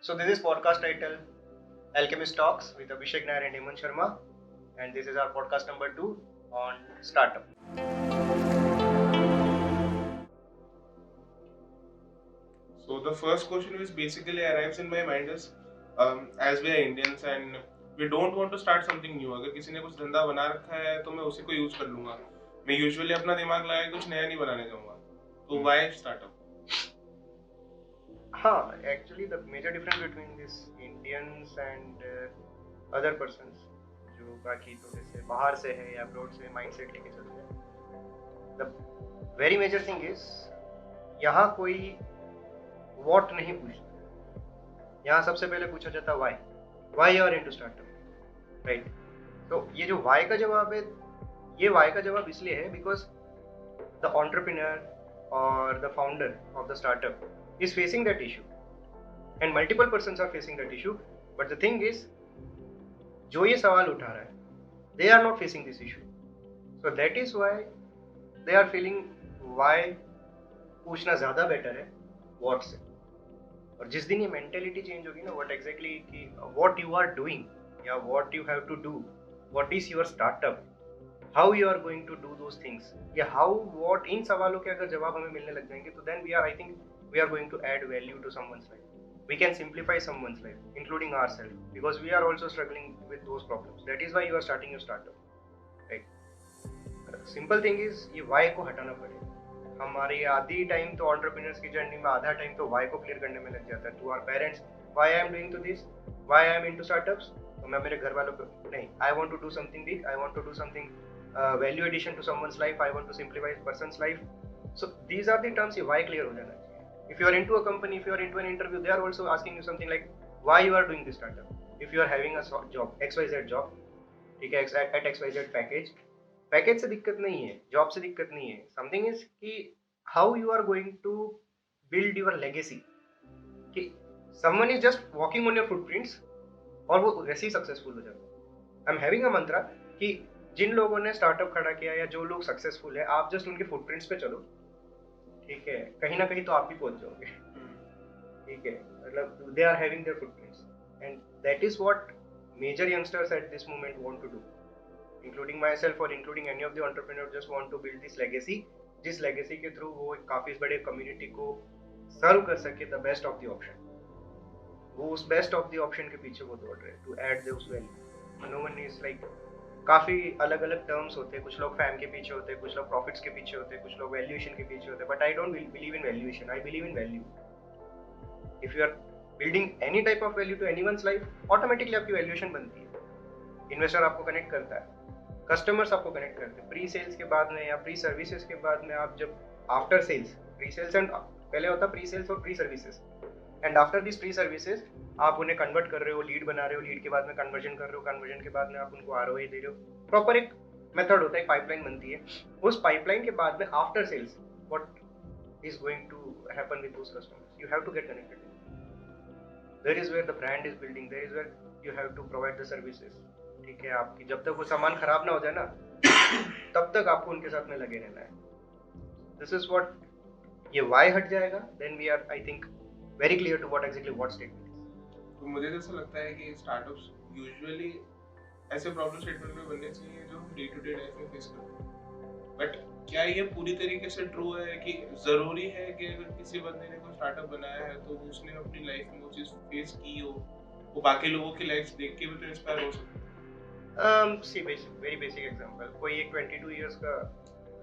So this is podcast title Alchemist Talks with Abhishek Nair and Hemant Sharma, and this is our podcast number 2 on startup. So the first question which basically arrives in my mind is, as we are Indians and we don't want to start something new. अगर किसी ने कुछ धंधा बना रखा है तो मैं उसी को यूज कर लूंगा. मैं यूजुअली अपना दिमाग लगा के कुछ नया नहीं बनाने जाऊंगा. तो why startup? Actually the major difference between these Indians and other persons जो बाकी थोड़े से बाहर से है या अब्रॉड से माइंडसेट लेके चलते हैं. The very major thing is यहाँ कोई what नहीं पूछता. यहाँ सबसे पहले पूछा जाता why you are into startup, right? तो ये जो why का जवाब है, ये why का जवाब इसलिए है because the entrepreneur or the founder of the startup is facing that issue and multiple persons are facing that issue, but the thing is जो ये सवाल उठा रहा है they are not facing this issue, so that is why they are feeling why पूछना ज़्यादा better है what से. और जिस दिन ये मेंटेलिटी चेंज होगी ना what exactly कि what you are doing या what you have to do, what is your startup, how you are going to do those things या how what, इन सवालों के अगर जवाब हमें मिलने लग जाएंगे तो then I think we are going to add value to someone's life. We can simplify someone's life including ourselves because we are also struggling with those problems. That is why you are starting your startup, right? Simple thing is ये why को हटाना पड़ेगा. हमारी आधी time तो entrepreneurs की journey में आधा टाइम तो वाई को क्लियर करने में लग जाता है. To our parents why I am doing to this, why I am into startups. तो मैं मेरे घर वालों को नहीं, I want to do something big, I want to do something value addition to someone's life, I want to simplify person's life. So these are the terms. ये why clear हो जाना चाहिए. If you are into a company, if you are into an interview, they are also asking you something like why you are doing this startup. If you are having a job XYZ job, ठीक है, eight XYZ package से दिक्कत नहीं है, job से दिक्कत नहीं है. समथिंग इज कि how you are going to build your legacy, कि someone is just walking on your footprints और वो वैसे ही सक्सेसफुल हो जाता है. आई एम हैविंग अ मंत्रा कि जिन लोगों ने स्टार्टअप खड़ा किया या जो लोग सक्सेसफुल है, आप जस्ट उनके फुटप्रिंट्स पे चलो, ठीक है, कहीं ना कहीं तो आप भी पहुंच जाओगे, ठीक है. मतलब they are having their footprints and that is what major youngsters at this moment want to do, including myself or including any of the entrepreneurs, just want to build this legacy, जिस legacy के through वो एक काफी बड़े community को सर्व कर सके the best of the option. वो उस बेस्ट ऑफ द ऑप्शन के पीछे वो दौड़ रहे to add those value. No one is like, काफी अलग अलग टर्म्स होते हैं. कुछ लोग फैम के पीछे होते हैं, कुछ लोग प्रॉफिट्स के पीछे होते हैं, कुछ लोग वैल्यूएशन के पीछे होते हैं. But I don't believe in valuation, I believe in value. If you are building any type of value to anyone's life, automatically आपकी वैल्यूएशन बनती है. इन्वेस्टर आपको कनेक्ट करता है, कस्टमर्स आपको कनेक्ट करते हैं. प्री सेल्स के बाद में या प्री सर्विसेज के बाद में आप जब after sales, pre sales and पहले होता प्री सेल्स और pre services, and after this pre services आप उन्हें कन्वर्ट कर रहे हो, लीड बना रहे हो, लीड के बाद में कन्वर्जन कर रहे हो, कन्वर्जन के बाद में आप उनको ROI दे रहे हो. प्रॉपर एक मेथड होता है, एक पाइपलाइन बनती है. उस पाइपलाइन के बाद में after sales what is going to happen with those customers, you have to get connected. There is where the brand is building, there is where you have to provide the services. ठीक है, आपकी जब तक वो सामान खराब ना हो जाए ना तब तक आपको उनके साथ में लगे रहना है. दिस इज व्हाट, ये वाई हट जाएगा, then we are I think very clear to what exactly what statement is. तो मुझे जैसा लगता है कि स्टार्टअप्स यूजुअली ऐसे प्रॉब्लम स्टेटमेंट में बनने चाहिए जो हम डे टू डे लाइफ में फेस करते हैं. बट क्या ये पूरी तरीके से ट्रू है कि जरूरी है कि अगर किसी बंदे ने कोई स्टार्टअप बनाया है तो उसने अपनी लाइफ में वो चीज फेस की हो, वो बाकी लोगों की लाइफ देख के भी तो इंस्पायर हो सकता है. सी बेसिक, वेरी बेसिक एग्जांपल, कोई एक 22 इयर्स का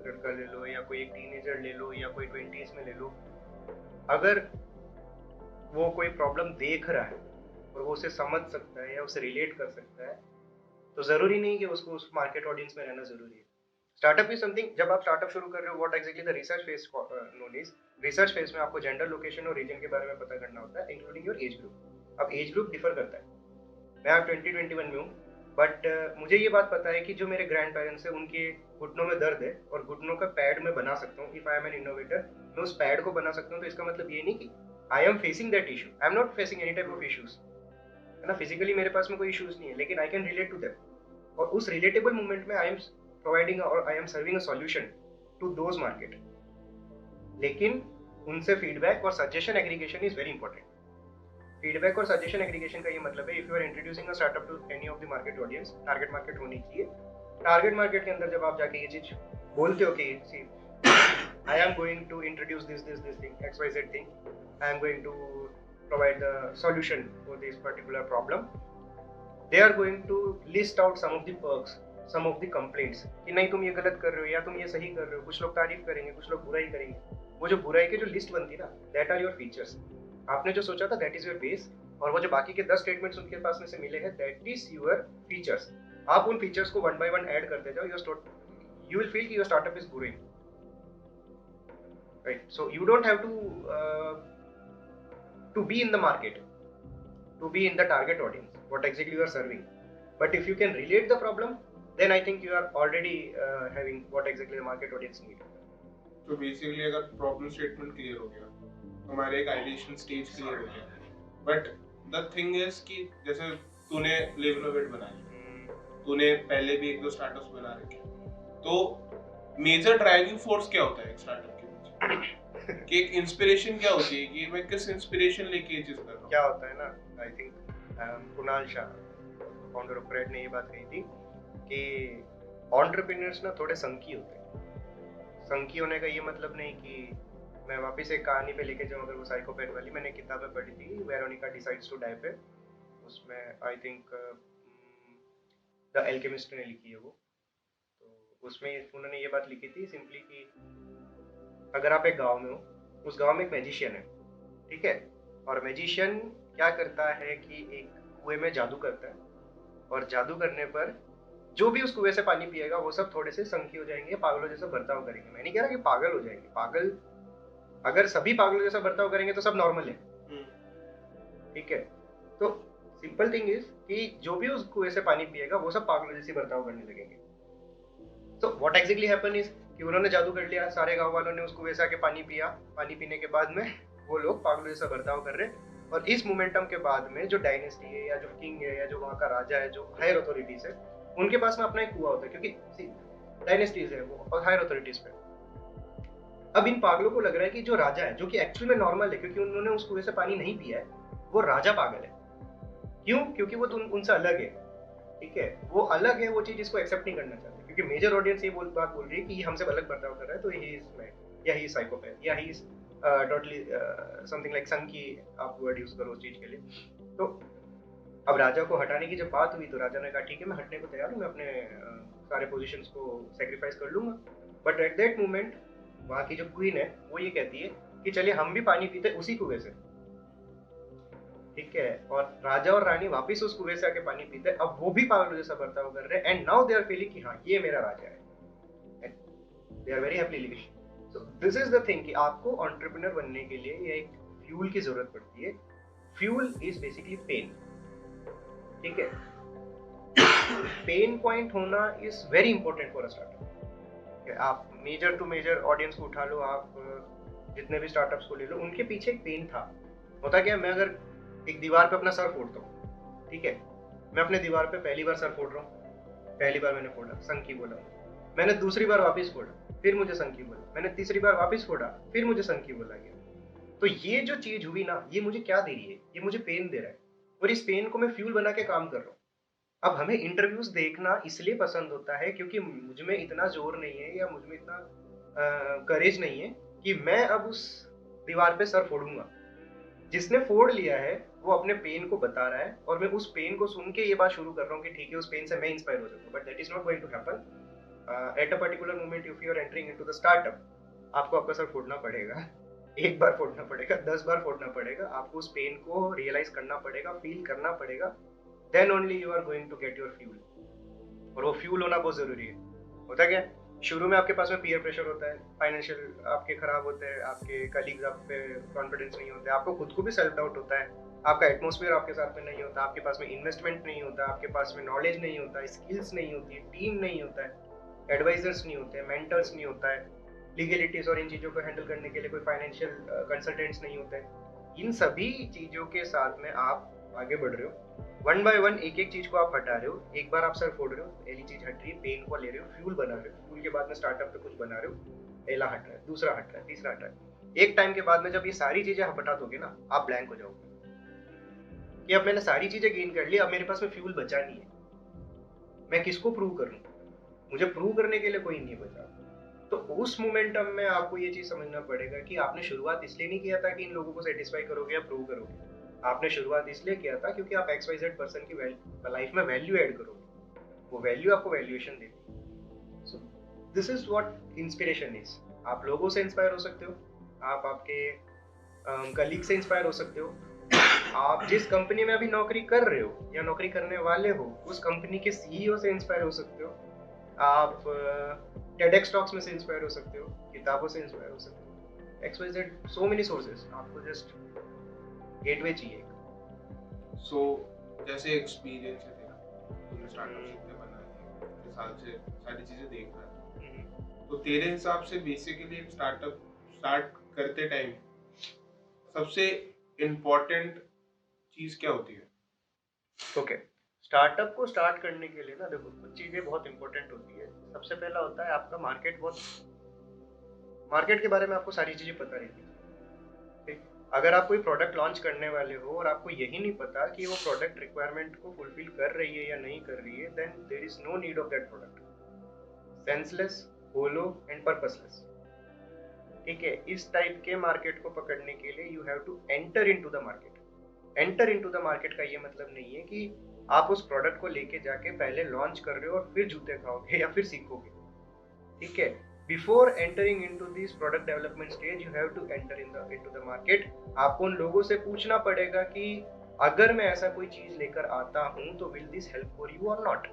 लड़का ले लो या कोई एक टीनेजर ले लो या कोई 20s में ले लो. अगर वो कोई प्रॉब्लम देख रहा है और वो उसे समझ सकता है या उसे रिलेट कर सकता है, तो ज़रूरी नहीं कि उसको उस मार्केट ऑडियंस में रहना ज़रूरी है. स्टार्टअप इज समथिंग, जब आप स्टार्टअप शुरू कर रहे हो, what exactly the research phase known is, research phase में आपको जेंडर, लोकेशन और रीजन के बारे में पता करना होता है, इंक्लूडिंग योर एज ग्रुप. अब एज ग्रुप डिफर करता है. मैं अब 2021 में हूँ, बट मुझे ये बात पता है कि जो मेरे ग्रैंड पेरेंट्स हैं उनके घुटनों में दर्द है और घुटनों का पैड मैं बना सकता हूँ. If I am N innovator, मैं उस पैड को बना सकता हूँ. तो इसका मतलब ये नहीं कि I am facing that issue, I am not facing any type of issues, है ना. फिजिकली मेरे पास में कोई इशूज नहीं है, लेकिन I can relate to that. और उस रिलेटेबल मोमेंट में आई एम प्रोवाइडिंग और I am serving a solution to those market. लेकिन उनसे फीडबैक और suggestion aggregation is very important. Feedback और सजेशन एग्रीगेशन का ये मतलब है, if you are introducing a startup to any of the market audience, target market होनी चाहिए। टारगेट मार्केट के अंदर जब आप जाके ये चीज बोलते हो कि see I am going to introduce this thing XYZ thing, I am going to provide the solution for this particular problem, they are going to list out some of the perks, some of the complaints कि नहीं तुम ये गलत कर रहे हो या तुम ये सही कर रहे हो। कुछ लोग तारीफ करेंगे, कुछ लोग बुराई करेंगे। वो जो बुराई की जो लिस्ट बनती है ना, दैट आर योर फीचर्स। आपने जो सोचा था दैट इज योर बेस, और वो जो बाकी के 10 स्टेटमेंट्स उनके पास में से मिले हैं, दैट इज योर फीचर्स। आप उन फीचर्स को वन बाय वन ऐड करते जाओ, यू विल फील कि your startup is growing, right? So you don't have to be in the market, to be in the target audience, what exactly you are serving. But if you can relate the problem, then I think you are already having what exactly the market audience need. तो basically अगर problem statement clear हो गया, हमारे एक ideation stage clear हो गया, but the thing is कि जैसे तूने लिवनोवेट बनाई, तूने पहले भी एक दो स्टार्टअप्स बना रखे, तो मेजर ड्राइविंग फोर्स क्या होता है एक स्टार्टअप के पीछे? कि एक इंस्पिरेशन क्या होती है कि मैं किस इंस्पिरेशन लेके ये चीज कर रहा हूँ? क्या होता है ना, I think Kunal Shah, founder of CRED, ने ये बात कही थी कि एंटरप्रेन्योर्स ना थोड़े संकी होते हैं। संकी होने का ये मतलब नहीं कि मैं वापस एक कहानी पे लेके जाऊँ, अगर वो साइकोपैथ वाली, मैंने किताबें पढ़ी थी, वेरोनिका डिसाइड्स टू डाई पे, उसमें आई थिंक द एल्केमिस्ट ने लिखी है वो। तो उसमें उन्होंने ये बात लिखी थी सिंपली कि अगर आप एक गांव में हो, उस गांव में एक मैजिशियन है, ठीक है, और मैजिशियन क्या करता है कि एक कुएं में जादू करता है, और जादू करने पर जो भी उस कुएं से पानी पिएगा वो सब थोड़े से संकी हो जाएंगे, पागलों जैसा बर्ताव करेंगे। मैं नहीं कह रहा कि पागल हो जाएंगे, पागल अगर सभी पागलों जैसा बर्ताव करेंगे तो सब नॉर्मल है, ठीक है। तो सिंपल थिंग इज कि जो भी उस कुएं से पानी पिएगा वो सब पागलों जैसी बर्ताव करने लगेंगे। तो व्हाट एग्जैक्टली हैपन इज कि उन्होंने जादू कर लिया, सारे गांव वालों ने उस कुएं से आके पानी पिया, पानी पीने के बाद में वो लोग पागलों जैसा बर्ताव कर रहे हैं। और इस मोमेंटम के बाद में जो डायनेस्टी है या जो किंग है या जो वहाँ का राजा है, जो हायर अथॉरिटीज है, उनके पास में अपना एक कुआं होता है, क्योंकि डायनेस्टीज है वो और हायर अथॉरिटीज पे। अब इन पागलों को लग रहा है कि जो राजा है, जो कि एक्चुअली में नॉर्मल है क्योंकि उन्होंने उस कुएं से पानी नहीं पिया है, वो राजा पागल है। क्यों? क्योंकि वो उनसे अलग है, ठीक है, वो अलग है, वो चीज इसको एक्सेप्ट नहीं करना चाहते, क्योंकि मेजर ऑडियंस ये बात बोल रही है कि ये हमसे अलग बर्ताव कर रहा है, तो ही इज मैड या ही इज साइकोपैथ या he is totally something like संकी, आप वर्ड यूज करो उस चीज के लिए। तो अब राजा को हटाने की जब बात हुई तो राजा ने कहा ठीक है, मैं हटने को तैयार हूँ, मैं अपने सारे पोजीशंस को सेक्रीफाइस कर लूंगा। बट एट दैट मोमेंट वहाँ की जो क्वीन है वो ये कहती है कि चलिए हम भी पानी पीते उसी कुएं से, ठीक है, और राजा और रानी वापस उस कुएं से आके पानी पीते, अब वो भी पागल जैसा बर्ताव कर रहे हैं, and now they are feeling कि हाँ ये मेरा राजा है, they are very happy living. So this is the thing कि आपको एंटरप्रेन्योर बनने के लिए ये एक फ्यूल की जरूरत पड़ती है। फ्यूल इज बेसिकली पेन, ठीक है। पेन पॉइंट होना is very important for a startup. आप मेजर टू मेजर ऑडियंस को उठा लो, आप जितने भी स्टार्टअप्स को ले लो, उनके पीछे एक पेन था। होता क्या, मैं अगर एक दीवार पे अपना सर फोड़ता हूँ, ठीक है, मैं अपने दीवार पे पहली बार सर फोड़ रहा हूँ, पहली बार मैंने फोड़ा, संकी बोला, मैंने दूसरी बार वापस फोड़ा, फिर मुझे संकी बोला, मैंने तीसरी बार वापस फोड़ा, फिर मुझे संकी बोला गया। तो ये जो चीज हुई ना, ये मुझे क्या दे रही है, ये मुझे पेन दे रहा है, और इस पेन को मैं फ्यूल बना के काम कर रहा हूँ। अब हमें इंटरव्यूज देखना इसलिए पसंद होता है क्योंकि मुझ में इतना जोर नहीं है या मुझ में इतना करेज नहीं है कि मैं अब उस दीवार पे सर फोड़ूंगा। जिसने फोड़ लिया है वो अपने पेन को बता रहा है, और मैं उस पेन को सुन के ये बात शुरू कर रहा हूँ कि ठीक है, उस पेन से मैं इंस्पायर हो सकूँ। But that is not going to happen at a particular moment. If you are entering into the startup, आपको आपका सर फोड़ना पड़ेगा, एक बार फोड़ना पड़ेगा, 10 बार फोड़ना पड़ेगा, आपको उस पेन को रियलाइज करना पड़ेगा, फील करना पड़ेगा, then only you are going to get your fuel. और वो फ्यूल होना बहुत जरूरी है। होता क्या, शुरू में आपके पास में पीयर प्रेशर होता है, फाइनेंशियल आपके खराब होते हैं, आपके कलीग्स आप पे कॉन्फिडेंस नहीं होता है, आपको खुद को भी सेल्फ डाउट होता है, आपका एटमॉस्फेयर आपके साथ में नहीं होता, आपके पास में इन्वेस्टमेंट नहीं होता, आपके पास में नॉलेज नहीं होता, स्किल्स नहीं होती है, टीम नहीं होता है, एडवाइजर्स नहीं होते हैं, मेंटर्स नहीं होता है, लीगलिटीज और इन चीज़ों को हैंडल करने के लिए कोई फाइनेंशियल कंसल्टेंट्स नहीं होते हैं। इन सभी चीज़ों के साथ में आप आगे बढ़ रहे हो, वन बाय वन एक एक चीज को आप हटा रहे हो। एक बार आप सर फोड़ रहे हो, पहली चीज हट रही है, पेन को ले रहे हो, फ्यूल बना रहे हो, फ्यूल के बाद में स्टार्टअप पे कुछ बना रहे हो, पहला हट रहा है, दूसरा हट रहा है, तीसरा हट रहा है। एक टाइम के बाद में जब ये सारी चीजें हटा दोगे ना, आप ब्लैंक हो जाओगे। कि अब मैंने सारी चीजें गेन कर ली, अब मेरे पास में फ्यूल बचा नहीं है, मैं किसको प्रूव करूं, मुझे प्रूव करने के लिए कोई नहीं बचा। तो उस मोमेंटम में आपको ये चीज समझना पड़ेगा कि आपने शुरुआत इसलिए नहीं किया था कि इन लोगों को सेटिस्फाई करोगे या प्रूव करोगे, आपने शुरुआत इसलिए किया था क्योंकि आप XYZ पर्सन की लाइफ में वैल्यू ऐड करोगे, वो वैल्यू आपको वैल्यूएशन देती। सो this is what inspiration is. आप लोगों से इंस्पायर हो सकते हो, आप आपके कलीग से इंस्पायर हो सकते हो, आप जिस कंपनी में अभी नौकरी कर रहे हो या नौकरी करने वाले हो उस कंपनी के CEO से इंस्पायर हो सकते हो, आप TEDx टॉक्स में से इंस्पायर हो सकते हो, किताबों से इंस्पायर हो सकते हो, XYZ सो मेनी सोर्सेस, आपको जस्ट गेटवे चाहिए। सो जैसे एक्सपीरियंस है तेरा, तूने स्टार्टअप कितने बनाए, कितने साल से सारी चीजें देख रहा है, तो तेरे हिसाब से बेसिकली एक स्टार्टअप स्टार्ट करते टाइम सबसे इम्पोर्टेंट चीज क्या होती है? ओके, स्टार्टअप को स्टार्ट करने के लिए ना देखो कुछ चीजें बहुत इंपॉर्टेंट होती है। सबसे पहला होता है आपका मार्केट के बारे में आपको सारी चीजें पता रहती है। ठीक? अगर आप कोई प्रोडक्ट लॉन्च करने वाले हो और आपको यही नहीं पता कि वो प्रोडक्ट रिक्वायरमेंट को फुलफिल कर रही है या नहीं कर रही है, then there is no need of that product. Senseless, hollow and purposeless. ठीक है, इस टाइप के मार्केट को पकड़ने के लिए you have to enter into the market. Enter into the market का ये मतलब नहीं है कि आप उस प्रोडक्ट को लेके जाके पहले लॉन्च कर रहे हो और फिर जूते खाओगे या फिर सीखोगे। ठीक है, before entering into this product development stage you have to enter into the market. आपको उन लोगों से पूछना पड़ेगा कि अगर मैं ऐसा कोई चीज लेकर आता हूं तो will this help for you और नॉट।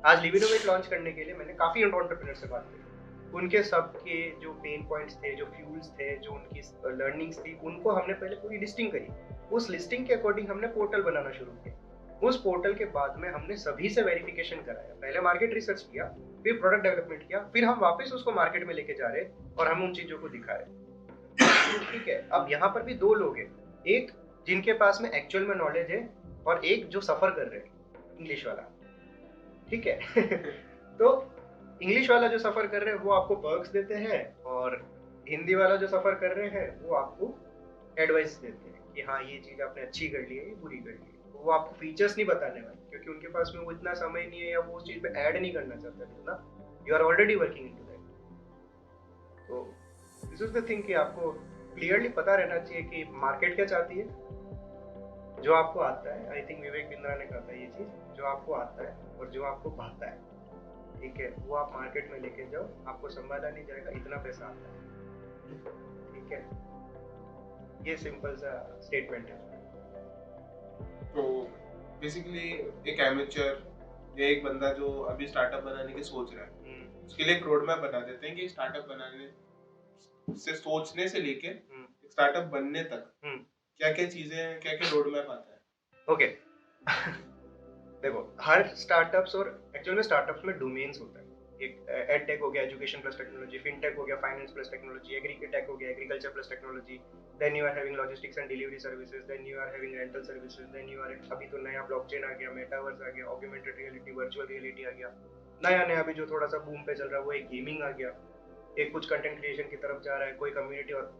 आज लिविनोवेट लॉन्च करने के लिए मैंने काफी एंटरप्रेन्योर से बात की, उनके सबके जो पेन पॉइंट्स थे, जो फ्यूल्स थे, जो उनकी लर्निंग्स थी, उनको हमने पहले पूरी लिस्टिंग करी। उस लिस्टिंग के अकॉर्डिंग हमने पोर्टल बनाना शुरू किया। उस पोर्टल के बाद में हमने सभी से वेरिफिकेशन कराया, पहले मार्केट रिसर्च किया, फिर प्रोडक्ट डेवलपमेंट किया, फिर हम वापस उसको मार्केट में लेके जा रहे और हम उन चीजों को दिखा रहे। ठीक है, अब यहाँ पर भी दो लोग हैं, एक जिनके पास में एक्चुअल में नॉलेज है और एक जो सफर कर रहे हैं, इंग्लिश वाला। ठीक है तो इंग्लिश वाला जो सफर कर रहे हैं वो आपको पर्क्स देते हैं और हिंदी वाला जो सफर कर रहे हैं वो आपको एडवाइस देते हैं कि हाँ ये चीज आपने अच्छी कर ली है, ये बुरी कर ली है। वो आपको फीचर्स नहीं बताने वाले क्योंकि उनके पास में वो इतना समय नहीं है या वो उस चीज पे ऐड नहीं करना चाहते ना, you are already working into that. तो दिस इज द थिंग कि आपको क्लियरली पता रहना चाहिए कि मार्केट क्या चाहती है, जो आपको आता है। आई थिंक विवेक बिंद्रा ने कहा था ये चीज, जो आपको आता है और जो आपको भाता है, ठीक है, वो आप मार्केट में लेके जाओ, आपको संभाला नहीं जाएगा, इतना पैसा आता है। ठीक है, ये सिंपल सा स्टेटमेंट है। तो बेसिकली एक एमेच्योर या एक बंदा जो अभी स्टार्टअप बनाने की सोच रहा है, उसके लिए एक रोड मैप बना देते हैं कि स्टार्टअप बनाने से सोचने से लेके स्टार्टअप बनने तक क्या क्या चीजें हैं, क्या क्या रोड मैप आता है। ओके देखो हर स्टार्टअप्स और एक्चुअल में स्टार्टअप्स में डोमेन्स होता है। एक एड टेक हो गया, एजुकेशन प्लस टेक्नोलॉजी, फिनटेक हो गया, फाइनेंस प्लस टेक्नोलॉजी, एग्रीटेक हो गया, agriculture plus technology, then you are having logistics and delivery services, then you are having rental services, then you are अभी तो नया ब्लॉकचेन आ गया, मेटावर्स आ गया, ऑगमेंटेड रियलिटी, वर्चुअल रियलिटी आ गया, नया अभी जो थोड़ा सा बूम पे चल रहा है वो एक गेमिंग आ गया, एक कुछ कंटेंट क्रिएशन की तरफ जा रहा है, कोई कम्युनिटी और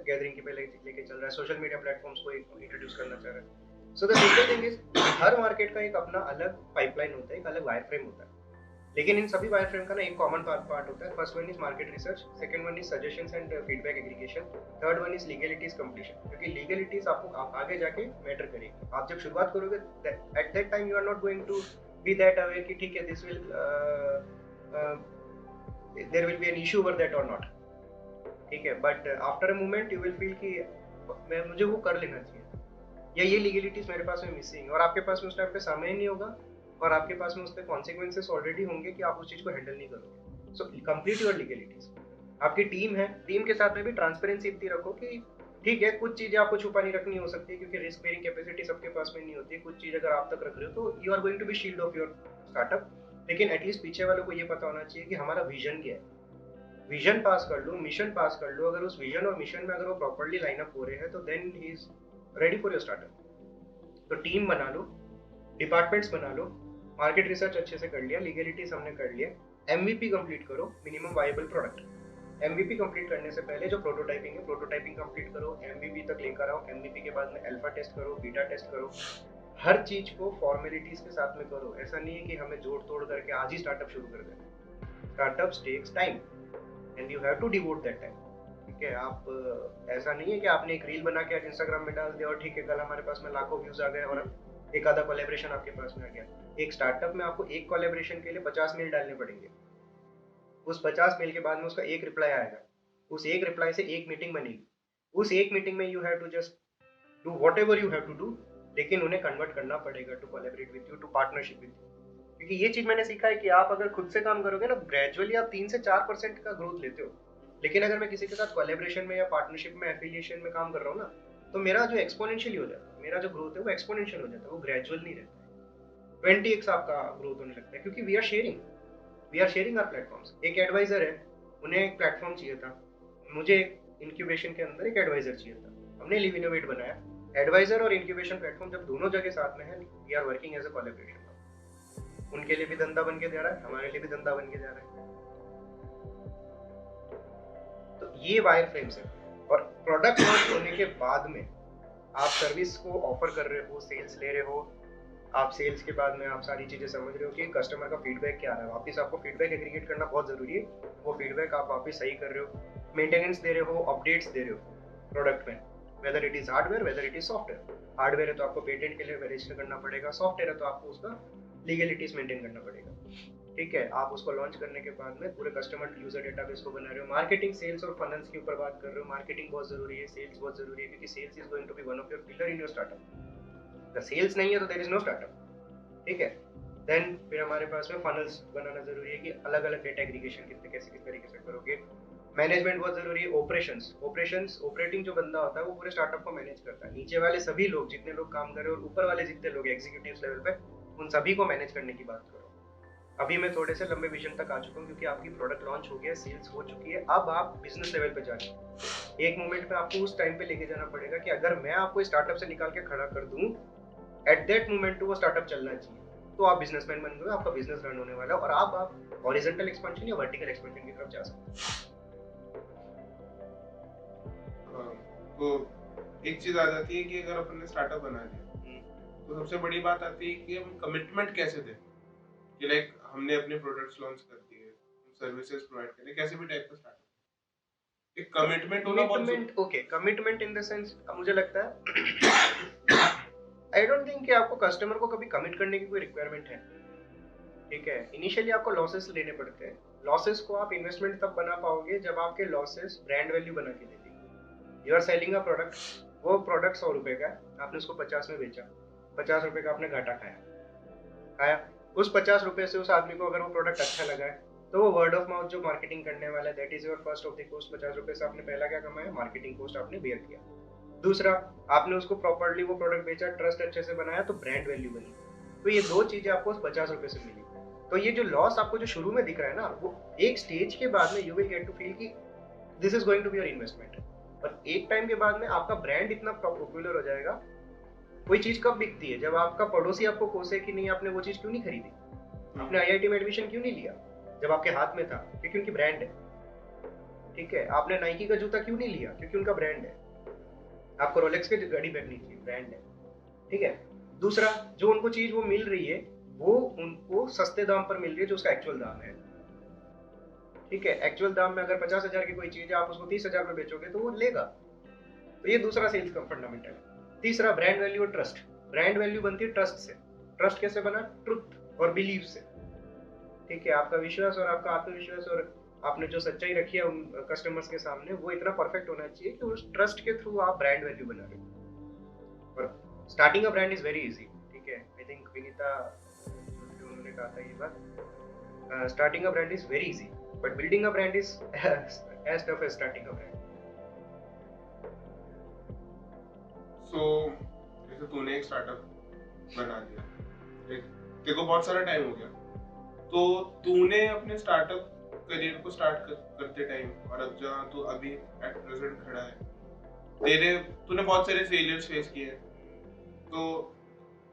गैदरिंग की पहले लेके चल रहा है, सोशल मीडिया प्लेटफॉर्म्स को इंट्रोड्यूस करना चाह रहा है। So the simple thing is her market का एक अपना अलग पाइपलाइन होता है, एक अलग वायर फ्रेम होता है, लेकिन इन सभी वायर फ्रेम का ना एक कॉमन पार्ट होता है। First one is market research, second one is suggestions and feedback aggregation, third one is legalities completion, क्योंकि लीगलिटीज आपको आगे जाके मैटर करेगी। आप जब शुरुआत करोगे at that time you are not going to be that aware कि ठीक है this will there will be an issue over that और नॉट। ठीक है, but after a moment you will feel कि मैं मुझे वो कर लेना चाहिए या ये लीगलिटीज मेरे पास में मिसिंग, और आपके पास में उस टाइम पे समय नहीं होगा और आपके पास में उसके कॉन्सिक्वेंसेस ऑलरेडी होंगे कि आप उस चीज को हैंडल नहीं करोगे। So complete your legalities. आपकी टीम है, टीम के साथ में भी ट्रांसपेरेंसी इतनी रखो कि ठीक है कुछ चीजें आपको छुपा नहीं रखनी हो सकती है क्योंकि रिस्क बेयरिंग कैपेसिटी सबके पास में नहीं होती, कुछ चीज अगर आप तक रख रहे हो तो you are going to be shield of your startup, लेकिन एटलीस्ट पीछे वालों को ये पता होना चाहिए कि हमारा विजन क्या है। विजन पास कर लो, मिशन पास कर लो, अगर उस विजन और मिशन में अगर वो प्रॉपर्ली लाइन अप हो रहे हैं तो then he is ready for your startup. तो टीम बना लो, डिपार्टमेंट्स बना लो, मार्केट रिसर्च अच्छे से कर लिया, लीगलिटीज हमने कर लिया, MVP कंप्लीट करो, minimum viable product. MVP complete करने से पहले जो प्रोटोटाइपिंग है, प्रोटोटाइपिंग कंप्लीट करो, MVP तक लेकर आओ, MVP के बाद में अल्फा टेस्ट करो, बीटा टेस्ट करो, हर चीज को फॉर्मेलिटीज के साथ में करो। ऐसा नहीं है कि हमें जोड़ तोड़ करके आज ही स्टार्टअप शुरू कर देना। Startups takes time and you have to devote that time. ठीक है, आप ऐसा नहीं है कि आपने एक रील बना के आज इंस्टाग्राम में डाल दिया और ठीक है कल हमारे पास में लाखों व्यूज आ गए और एक आधा कोलेब्रेशन आपके पास में आ गया। एक स्टार्टअप में आपको एक कोलेब्रेशन के लिए 50 मेल डालने पड़ेंगे। उस 50 मेल के बाद में उसका एक रिप्लाई आएगा, उस एक रिप्लाई से एक मीटिंग बनेगी। उस एक मीटिंग में you have to just do whatever you have to do, लेकिन उन्हें कन्वर्ट करना पड़ेगा to collaborate with you, to partnership with you. क्योंकि ये चीज मैंने सीखा है कि आप अगर खुद से काम करोगे ना, ग्रेजुअली आप 3 से 4% का ग्रोथ लेते हो। लेकिन अगर मैं किसी के साथ कोलैबोरेशन में या पार्टनरशिप में एफिलिएशन में काम कर रहा हूँ ना, तो मेरा जो एक्सपोनेंशियल हो जाता है, मेरा जो ग्रोथ है वो एक्सपोनेंशियल हो जाता है, वो ग्रेजुअल नहीं रहता है। 20x आपका ग्रोथ होने लगता है, क्योंकि we are sharing our platforms. एक एडवाइजर है, उन्हें एक प्लेटफॉर्म चाहिए था, मुझे इंक्यूबेशन के अंदर एक एडवाइजर चाहिए था, हमने लिव इनोवेट बनाया। एडवाइजर और इंक्यूबेशन प्लेटफॉर्म जब दोनों जगह साथ में है, we are working as a collaboration. उनके लिए भी धंधा बन के जा रहा है, हमारे लिए भी धंधा बन के जा रहा है। तो ये वायर फ्रेम्स है। और प्रोडक्ट लॉन्च होने के बाद में आप सर्विस को ऑफर कर रहे हो, सेल्स ले रहे हो, आप सेल्स के बाद में आप सारी चीजें समझ रहे हो कि कस्टमर का फीडबैक क्या आ रहा है, वापस आपको फीडबैक एग्रीगेट करना बहुत जरूरी है। वो फीडबैक आप वापस सही कर रहे हो, मेंटेनेंस दे रहे हो, अपडेट्स दे रहे हो प्रोडक्ट में, weather it is hardware weather it is software. Hardware है तो आपको पेटेंट के लिए रजिस्टर करना पड़ेगा, सॉफ्टवेयर है तो आपको उसका लीगलिटीज मेंटेन करना पड़ेगा। ठीक है, आप उसको लॉन्च करने के बाद में पूरे कस्टमर यूजर डेटाबेस को बना रहे हो। मार्केटिंग, सेल्स और फाइनेंस के ऊपर बात कर रहे हो। मार्केटिंग बहुत जरूरी है, सेल्स बहुत जरूरी है, क्योंकि sales is going to be one of your pillar in your startup. अगर सेल्स नहीं है तो देयर इज नो स्टार्टअप। ठीक है, देन फिर हमारे पास में फनल्स बनाना जरूरी है कि अलग अलग डेटा एग्रीगेशन कैसे किस तरीके से करोगे। मैनेजमेंट बहुत जरूरी है। ऑपरेशंस ऑपरेटिंग जो बंदा होता है वो पूरे स्टार्टअप को मैनेज करता है। नीचे वाले सभी लोग, जितने लोग काम कर रहे हैं, और ऊपर वाले जितने लोग एग्जीक्यूटिव लेवल पे, उन सभी को मैनेज करने की बात करो। अभी मैं थोड़े से लंबे विजन तक आ चुका हूँ, क्योंकि आपकी प्रोडक्ट लॉन्च हो गया, सेल्स हो चुकी है, अब आप बिजनेस लेवल पे जा रहे हो। एक मोमेंट पे आपको उस टाइम पे लेके जाना पड़ेगा कि अगर मैं आपको स्टार्टअप से निकाल के खड़ा कर दूं, एट दैट मोमेंट वो स्टार्टअप चलना चाहिए, तो आप बिजनेसमैन बन गए, आपका बिजनेस रन होने वाला है, और आप हॉरिजॉन्टल एक्सपेंशन या वर्टिकल एक्सपेंशन की तरफ जा सकते हैं। तो एक चीज आ जाती है कि अगर अपन ने स्टार्टअप बना लिया तो सबसे बड़ी बात आती है कि हम कमिटमेंट कैसे दें, कि लाइक हमने अपने प्रोडक्ट्स लॉन्च कर दिए, सर्विसेज प्रोवाइड करें, कैसे भी टाइप का स्टार्टअप, एक कमिटमेंट होना बहुत commitment, okay, commitment in the sense मुझे लगता है आई डोंट थिंक कि आपको कस्टमर को कभी कमिट करने की कोई रिक्वायरमेंट है। ठीक है, इनिशियली आपको लॉसेस लेने पड़ते हैं। लॉसेस को आप इन्वेस्टमेंट तब बना पाओगे जब आपके लॉसेस ब्रांड वैल्यू बना के दे देंगे। You are selling a product, वो प्रोडक्ट 100 रुपए का है, आपने उसको 50 में बेचा, 50 रुपए का आपने घाटा खाया। उस 50 रुपए से उस आदमी को अगर वो प्रोडक्ट अच्छा लगा है, तो वो वर्ड ऑफ माउथ जो मार्केटिंग करने वाला है, that is your first of the cost. 50 रुपए से आपने पहला क्या कमाया, मार्केटिंग कॉस्ट आपने बेयर किया। दूसरा, आपने उसको प्रॉपर्ली वो प्रोडक्ट बेचा, ट्रस्ट अच्छे से बनाया, तो ब्रांड वैल्यू बनी। तो ये दो चीजें आपको 50 रुपए से मिली। तो ये जो लॉस आपको जो शुरू में दिख रहा है ना, वो एक स्टेज के बाद में you will get to feel कि this is going to be your investment. और एक टाइम के बाद में आपका ब्रांड इतना पॉपुलर हो जाएगा। कोई चीज कब बिकती है, जब आपका पड़ोसी आपको कोसे कि नहीं आपने वो चीज क्यों नहीं खरीदी, आपने आईआईटी में एडमिशन क्यों नहीं लिया, जब आपके हाथ में था, क्योंकि उनकी ब्रांड है। ठीक है, आपने नाइकी का जूता क्यों नहीं लिया, क्योंकि उनका ब्रांड है। आपको रोलेक्स की घड़ी पहननी थी, ब्रांड है। ठीक है, दूसरा, जो उनको चीज वो मिल रही है, वो उनको सस्ते दाम पर मिल रही है, जो उसका एक्चुअल दाम है। ठीक है, एक्चुअल दाम में अगर 50,000 की कोई चीज है, आप उसको 30,000 में बेचोगे तो वो लेगा। तो ये दूसरा सेल्स का फंडामेंटल है। तीसरा, ब्रांड वैल्यू और ट्रस्ट। ब्रांड वैल्यू बनती है ट्रस्ट से। ट्रस्ट कैसे बना, ट्रुथ और बिलीव से। ठीक है, आपका विश्वास और आपका आत्मविश्वास और आपने जो सच्चाई रखी है उन कस्टमर्स के सामने, वो इतना परफेक्ट होना चाहिए कि उस ट्रस्ट के थ्रू आप ब्रांड वैल्यू बना रहे हो। और starting a brand is very easy. ठीक है, आई थिंक विनीता उन्होंने कहा था ये बात, starting a brand is very easy, but building a brand is as tough as starting a brand. So जैसे तूने एक स्टार्टअप बना लिया, तेरे को बहुत सारा टाइम हो गया, तो तूने अपने स्टार्टअप करियर को स्टार्ट करते टाइम और अब जहाँ तू अभी एट प्रेजेंट खड़ा है, तूने बहुत सारे फेलियर्स फेस किए हैं, तो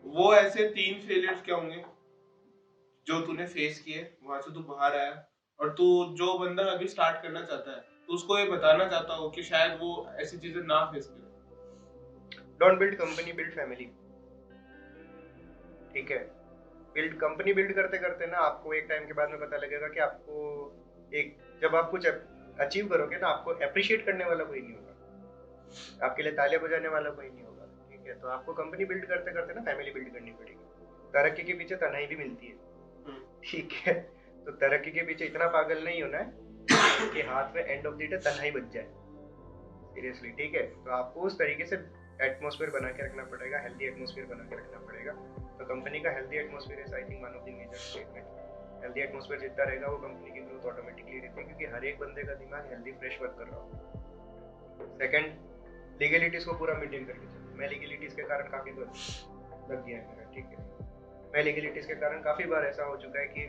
वो ऐसे 3 फेलियर्स क्या होंगे जो तूने फेस किए, वहां से तू बाहर आया, और तू जो बंदा अभी स्टार्ट करना चाहता है तो उसको ये बताना चाहता हूँ कि शायद वो ऐसी चीजें ना फेस करे। Don't build company, build family. ठीक है, बिल्ड कंपनी बिल्ड करते करते ना आपको एक टाइम के बाद में पता लगेगा कि आपको एक, जब आप कुछ अचीव करोगे ना, आपको अप्रिशिएट करने वाला कोई नहीं होगा, आपके लिए तालियां बजाने वाला कोई नहीं होगा। ठीक है, तो आपको कंपनी बिल्ड करते करते ना फैमिली बिल्ड करनी पड़ेगी। तरक्की के पीछे तन्हाई भी मिलती है। ठीक है, तो तरक्की के पीछे इतना पागल नहीं होना है कि हाथ में एंड ऑफ द डे तन्हाई बच जाए। सीरियसली, ठीक है, तो आपको उस तरीके से एटमॉस्फेयर बना के रखना पड़ेगा, हेल्दी एटमॉस्फेयर बना के रखना पड़ेगा। तो कंपनी का healthy atmosphere is I think one of the major statement. Healthy atmosphere जितना रहेगा वो कंपनी की ग्रोथ ऑटोमेटिकली रहती है, क्योंकि हर एक बंदे का दिमाग हेल्दी फ्रेश वर्क कर रहा हो। सेकंड, लीगलिटीज को पूरा मेंटेन करके चलो। मैं लीगलिटीज के कारण काफी लग गया है मेरा। ठीक है, मैं लीगलिटीज के कारण काफी बार ऐसा हो चुका है कि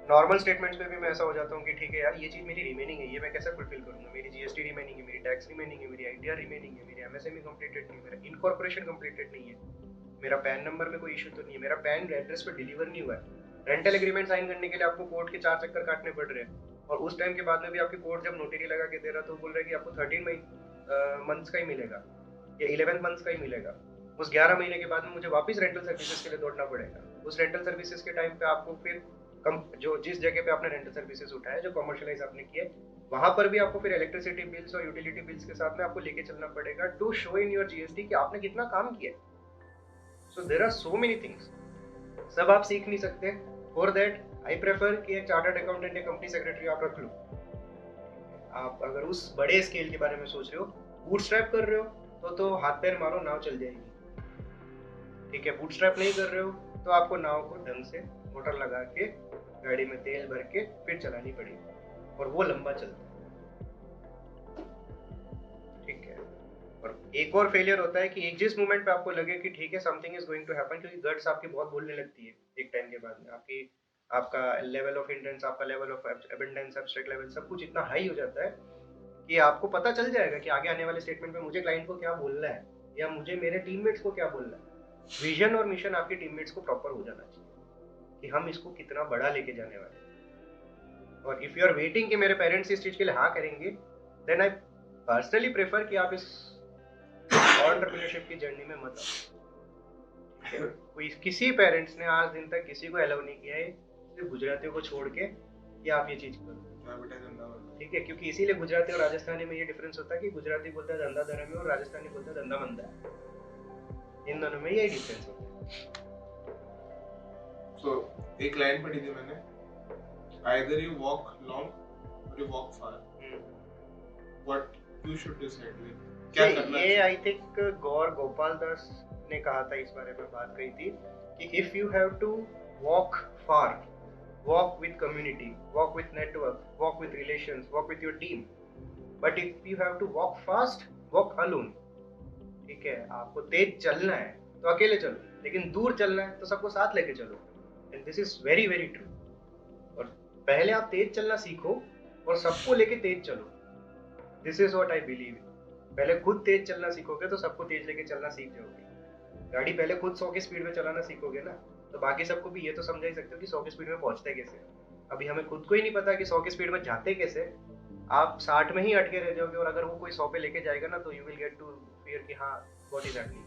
नॉर्मल स्टेटमेंट्स पे भी मैं ऐसा हो जाता हूँ कि ठीक है यार, ये चीज़ मेरी रिमेनिंग है, ये मैं कैसे फुलफिल करूँगा। मेरी जीएसटी रिमेनिंग है, मेरी टैक्स रिमेनिंग है, मेरी आईटीआर रिमेनिंग है, मेरी एमएसएमई कंप्लीटेड नहीं है, मेरा इनकॉर्पोरेशन कंप्लीटेड नहीं है, मेरा पैन नंबर में कोई इशू तो नहीं है, मेरा पैन एड्रेस पे डिलीवर नहीं हुआ है। रेंटल एग्रीमेंट साइन करने के लिए आपको कोर्ट के 4 चक्कर काटने पड़ रहे हैं, और उस टाइम के बाद में भी आपकी कोर्ट जब नोटरी लगा के दे रहा तो बोल रहा है कि आपको 13 मंथ्स का ही मिलेगा या 11 मंथ्स का ही मिलेगा। उस 11 महीने के बाद में मुझे वापस रेंटल सर्विसेज के लिए दौड़ना पड़ेगा। उस रेंटल सर्विसेज के टाइम पे आपको फिर जो जिस जगह पे आपने रेंटल सर्विसेज उठाया, जो कमर्शियलाइज आपने किया, वहां पर भी आपको फिर इलेक्ट्रिसिटी बिल्स और यूटिलिटी बिल्स के साथ में आपको लेके चलना पड़ेगा to show in your GST कि आपने कितना काम किया। So there are so many things, सब आप सीख नहीं सकते। फॉर दैट आई प्रेफर कि एक चार्टर्ड अकाउंटेंट या कंपनी सेक्रेटरी आप रख लो। आप अगर उस बड़े स्केल के बारे में सोच रहे हो, बूटस्ट्रैप कर रहे हो तो हाथ पैर मारो, नाव चल जाएगी। ठीक है, बूटस्ट्रैप नहीं कर रहे हो तो आपको नाव को ढंग से मोटर लगा के गाड़ी में तेल भर के फिर चलानी पड़ेगी, और वो लंबा चलता है। ठीक है, और एक और फेलियर होता है कि एक जिस मोमेंट पे आपको लगे कि ठीक है something is going to happen, क्योंकि गट्स आपकी बहुत बोलने लगती है एक टाइम के बाद में, आपकी आपका लेवल ऑफ इंटेंस, आपका level of abundance, abstract level, सब कुछ इतना हाई हो जाता है कि आपको पता चल जाएगा कि आगे आने वाले स्टेटमेंट में मुझे क्लाइंट को क्या बोलना है या मुझे मेरे टीममेट्स को क्या बोलना है। विजन और मिशन आपके टीममेट्स को प्रॉपर हो जाना चाहिए कि हम इसको कितना बड़ा लेके जाने वाले हैं। और इफ यू आर वेटिंग कि मेरे पेरेंट्स इस चीज के लिए हाँ करेंगे, देन आई पर्सनली प्रेफर कि आप इस एंटरप्रेन्योरशिप की जर्नी में मत आओ। कोई किसी पेरेंट्स ने आज दिन तक किसी को अलाउ नहीं किया है सिर्फ गुजरातियों को छोड़ के कि आप ये चीज करो। ठीक है, क्योंकि इसीलिए गुजराती और राजस्थानी में ये डिफरेंस होता है कि गुजराती बोलता है धंधा धर्म है और राजस्थानी बोलता है धंधा मंदा है। इन दोनों में यही डिफरेंस होता है। So, एक लाइन पढ़ी थी मैंने, either you walk long or you walk far. What you should decide with. क्या करना ये आई थिंक गौर गोपाल दास ने कहा था, इस बारे में बात कही थी कि if you have to walk far, walk with community, walk with network, walk with relations, walk with your team, but if you have to walk fast, walk alone. ठीक है, आपको तेज चलना है तो अकेले चलो, लेकिन दूर चलना है तो सबको साथ लेके चलो, and this is very very true. और पहले आप तेज चलना सीखो और सबको लेके तेज चलो, this is what I believe. पहले खुद तेज चलना सीखोगे तो सबको तेज लेके चलना सीख जाओगे। गाड़ी पहले खुद 100 की स्पीड में चलाना सीखोगे ना, तो बाकी सबको भी ये तो समझा ही सकते हो कि 100 की स्पीड में पहुंचते कैसे। अभी हमें खुद को ही नहीं पता कि 100 की स्पीड में जाते कैसे, आप 60 में ही अटके रह जाओगे, और अगर वो कोई 100 पे लेके जाएगा ना तो you will get to fear कि हाँ व्हाट इज हैपनिंग।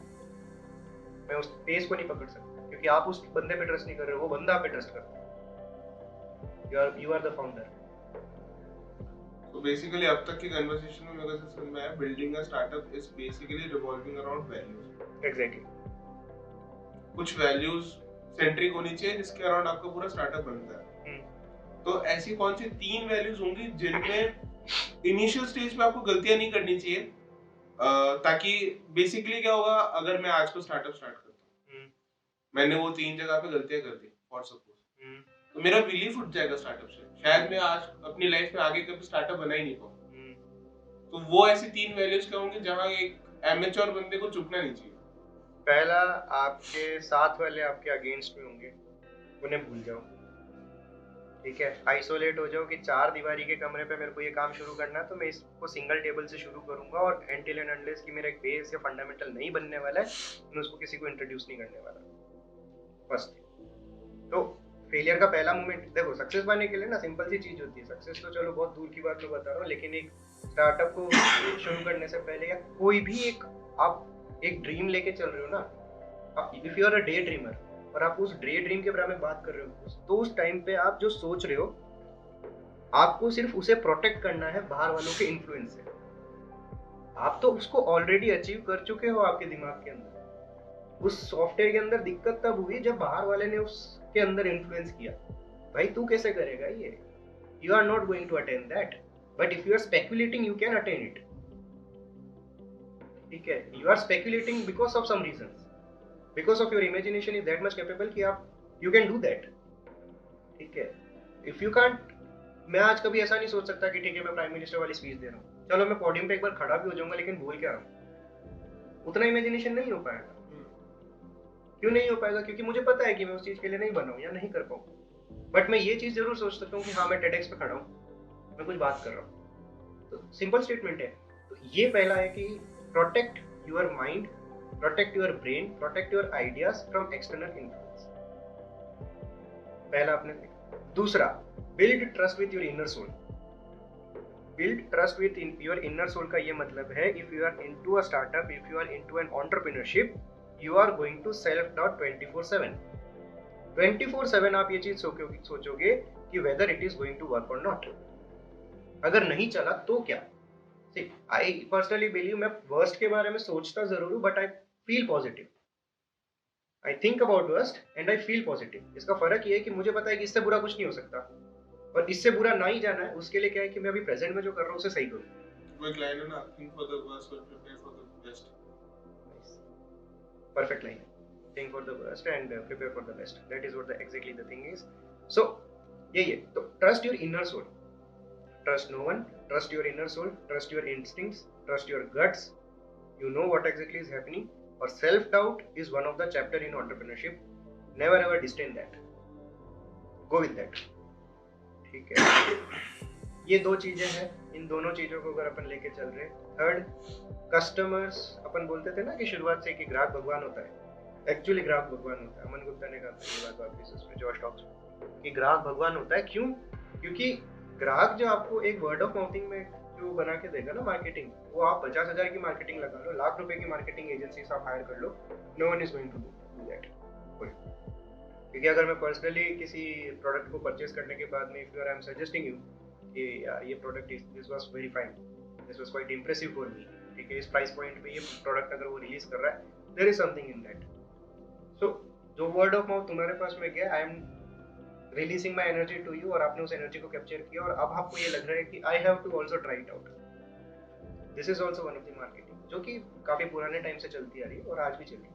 मैं उस पेस को नहीं पकड़ सकता क्योंकि आप उस बंदे पे ट्रस्ट नहीं कर रहे हो, वो बंदा आप पे ट्रस्ट करता है। You are the founder. तो बेसिकली अब तक की कन्वर्सेशन में मेरे को समझ में आया, building a startup is basically revolving around values. Exactly, कुछ वैल्यूज सेंट्रिक होनी चाहिए जिसके अराउंड आपका पूरा स्टार्टअप बनता है। तो ऐसी कौन सी 3 वैल्यूज होंगी जिनमें इनिशियल स्टेज पे आपको गलतियां नहीं करनी चाहिए, ताकि बेसिकली क्या होगा, अगर मैं आज को स्टार्टअप स्टार्ट करता हूँ, मैंने वो 3 जगह पे गलतियां कर दी फॉर सपोज, तो मेरा बिलीफ उठ जाएगा स्टार्टअप से, शायद मैं आज अपनी लाइफ में आगे कभी स्टार्टअप बना ही नहीं पाऊँ। तो वो ऐसी 3 वैल्यूज क्या होंगी जहाँ एक एमेच्योर बंदे को चुकना नहीं चाहिए। पहला, आपके साथ वाले आपके अगेंस्ट में होंगे, उन्हें भूल जाओ। ठीक है, आइसोलेट हो जाओ कि 4 दीवारी के कमरे पे मेरे को ये काम शुरू करना है तो मैं इसको सिंगल टेबल से शुरू करूंगा, और एंटिल एंड अनलेस कि मेरा एक बेस या फंडामेंटल नहीं बनने वाला है मैं उसको किसी को इंट्रोड्यूस नहीं करने वाला। फर्स्ट, तो फेलियर का पहला मोमेंट देखो, सक्सेस पाने के लिए ना सिंपल सी चीज होती है। सक्सेस तो चलो बहुत दूर की बात मैं बता रहा हूँ, लेकिन एक स्टार्टअप को शुरू करने से पहले या कोई भी आप एक ड्रीम लेके चल रहे हो ना, if you are a day dreamer और आप उस डे ड्रीम के बारे में बात कर रहे हो, तो उस टाइम पे आप जो सोच रहे हो आपको सिर्फ उसे प्रोटेक्ट करना है बाहर वालों के इन्फ्लुएंस से। आप तो उसको ऑलरेडी अचीव कर चुके हो आपके दिमाग के अंदर। उस सॉफ्टवेयर के अंदर दिक्कत तब हुई जब बाहर वाले ने उसके अंदर इन्फ्लुएंस किया। भाई तू कैसे करेगा ये? You are not going to attain that, but if you are speculating you can attain it. ठीक है, you are speculating because of some reasons, because of your imagination is that much capable कि आप you can do that. ठीक है, if you can't, मैं आज कभी ऐसा नहीं सोच सकता कि ठीक है मैं प्राइम मिनिस्टर वाली स्पीच दे रहा हूँ, चलो मैं पोडियम पे एक बार खड़ा भी हो जाऊंगा, लेकिन बोल क्या रहा हूँ, उतना इमेजिनेशन नहीं हो पाएगा। क्यों नहीं हो पाएगा? क्योंकि मुझे पता है कि मैं उस चीज के लिए नहीं बना हूँ या नहीं कर पाऊँ। बट मैं ये चीज जरूर सोच सकता हूँ कि हाँ मैं टेडेक्स पे खड़ा हूँ, मैं कुछ बात कर रहा हूँ। तो सिंपल स्टेटमेंट है। तो ये पहला है कि protect your mind, protect your brain, protect your ideas from external influence. पहला आपने देखा। दूसरा, build trust with your inner soul. Build trust with your inner soul का ये मतलब है, if you are into a startup, if you are into an entrepreneurship, you are going to self doubt 24/7। 24/7 आप ये चीज सोचोगे कि whether it is going to work और नॉट। अगर नहीं चला तो क्या? आई पर्सनली बिलीव, मैं वर्स्ट के बारे में सोचता जरूर हूँ, but I feel positive. I think about worst and I feel positive. इसका फर्क ये है कि मुझे पता है कि इससे बुरा कुछ नहीं हो सकता, और इससे बुरा ना ही जाना है, उसके लिए क्या है कि मैं अभी प्रेजेंट में जो कर रहा हूँ उसे सही करूँ। वो एक लाइन है ना, थिंक फॉर द वर्स्ट और prepare for the best. Perfect line है, think for the worst and prepare for the best. That is what exactly the thing is. So यही है। तो trust your inner soul, trust no one, trust your inner soul, trust your instincts, trust your guts. You know what exactly is happening. और self doubt is one of the chapter in entrepreneurship. Never ever disdain that. Go with that. ठीक है, ये दो चीजें हैं। इन दोनों चीजों को अगर अपन लेके चल रहे। Third, customers. अपन बोलते थे ना कि शुरुआत से कि ग्राहक भगवान होता है। एक्चुअली ग्राहक भगवान होता है। अमन गुप्ता ने कहा था ये बात वापस पे जॉश टॉक्स कि ग्राहक भगवान होता है। क्यों? क्योंकि ग्राहक जो आपको एक वर्ड ऑफ माउथिंग में जो बना के देगा ना मार्केटिंग, वो आप 50,000 की मार्केटिंग लगा लो, लाख रुपए की मार्केटिंग एजेंसी आप हायर कर लो, no one is going to do that. क्योंकि अगर मैं पर्सनली किसी प्रोडक्ट को परचेज करने के बाद में if you are I am suggesting you कि यार ये product this was very fine, this was quite impressive for me, ठीक है, इस प्राइस पॉइंट पे ये प्रोडक्ट अगर वो रिलीज कर रहा है, there is something in that. So जो वर्ड ऑफ माउथ तुम्हारे पास में गया, I am releasing my energy to you, और आपने उस एनर्जी को कैप्चर किया, और अब आपको ये लग रहा है कि I have to also try it out. This is also one of the marketing, जो कि काफी पुराने टाइम से चलती आ रही है और आज भी चल रही है।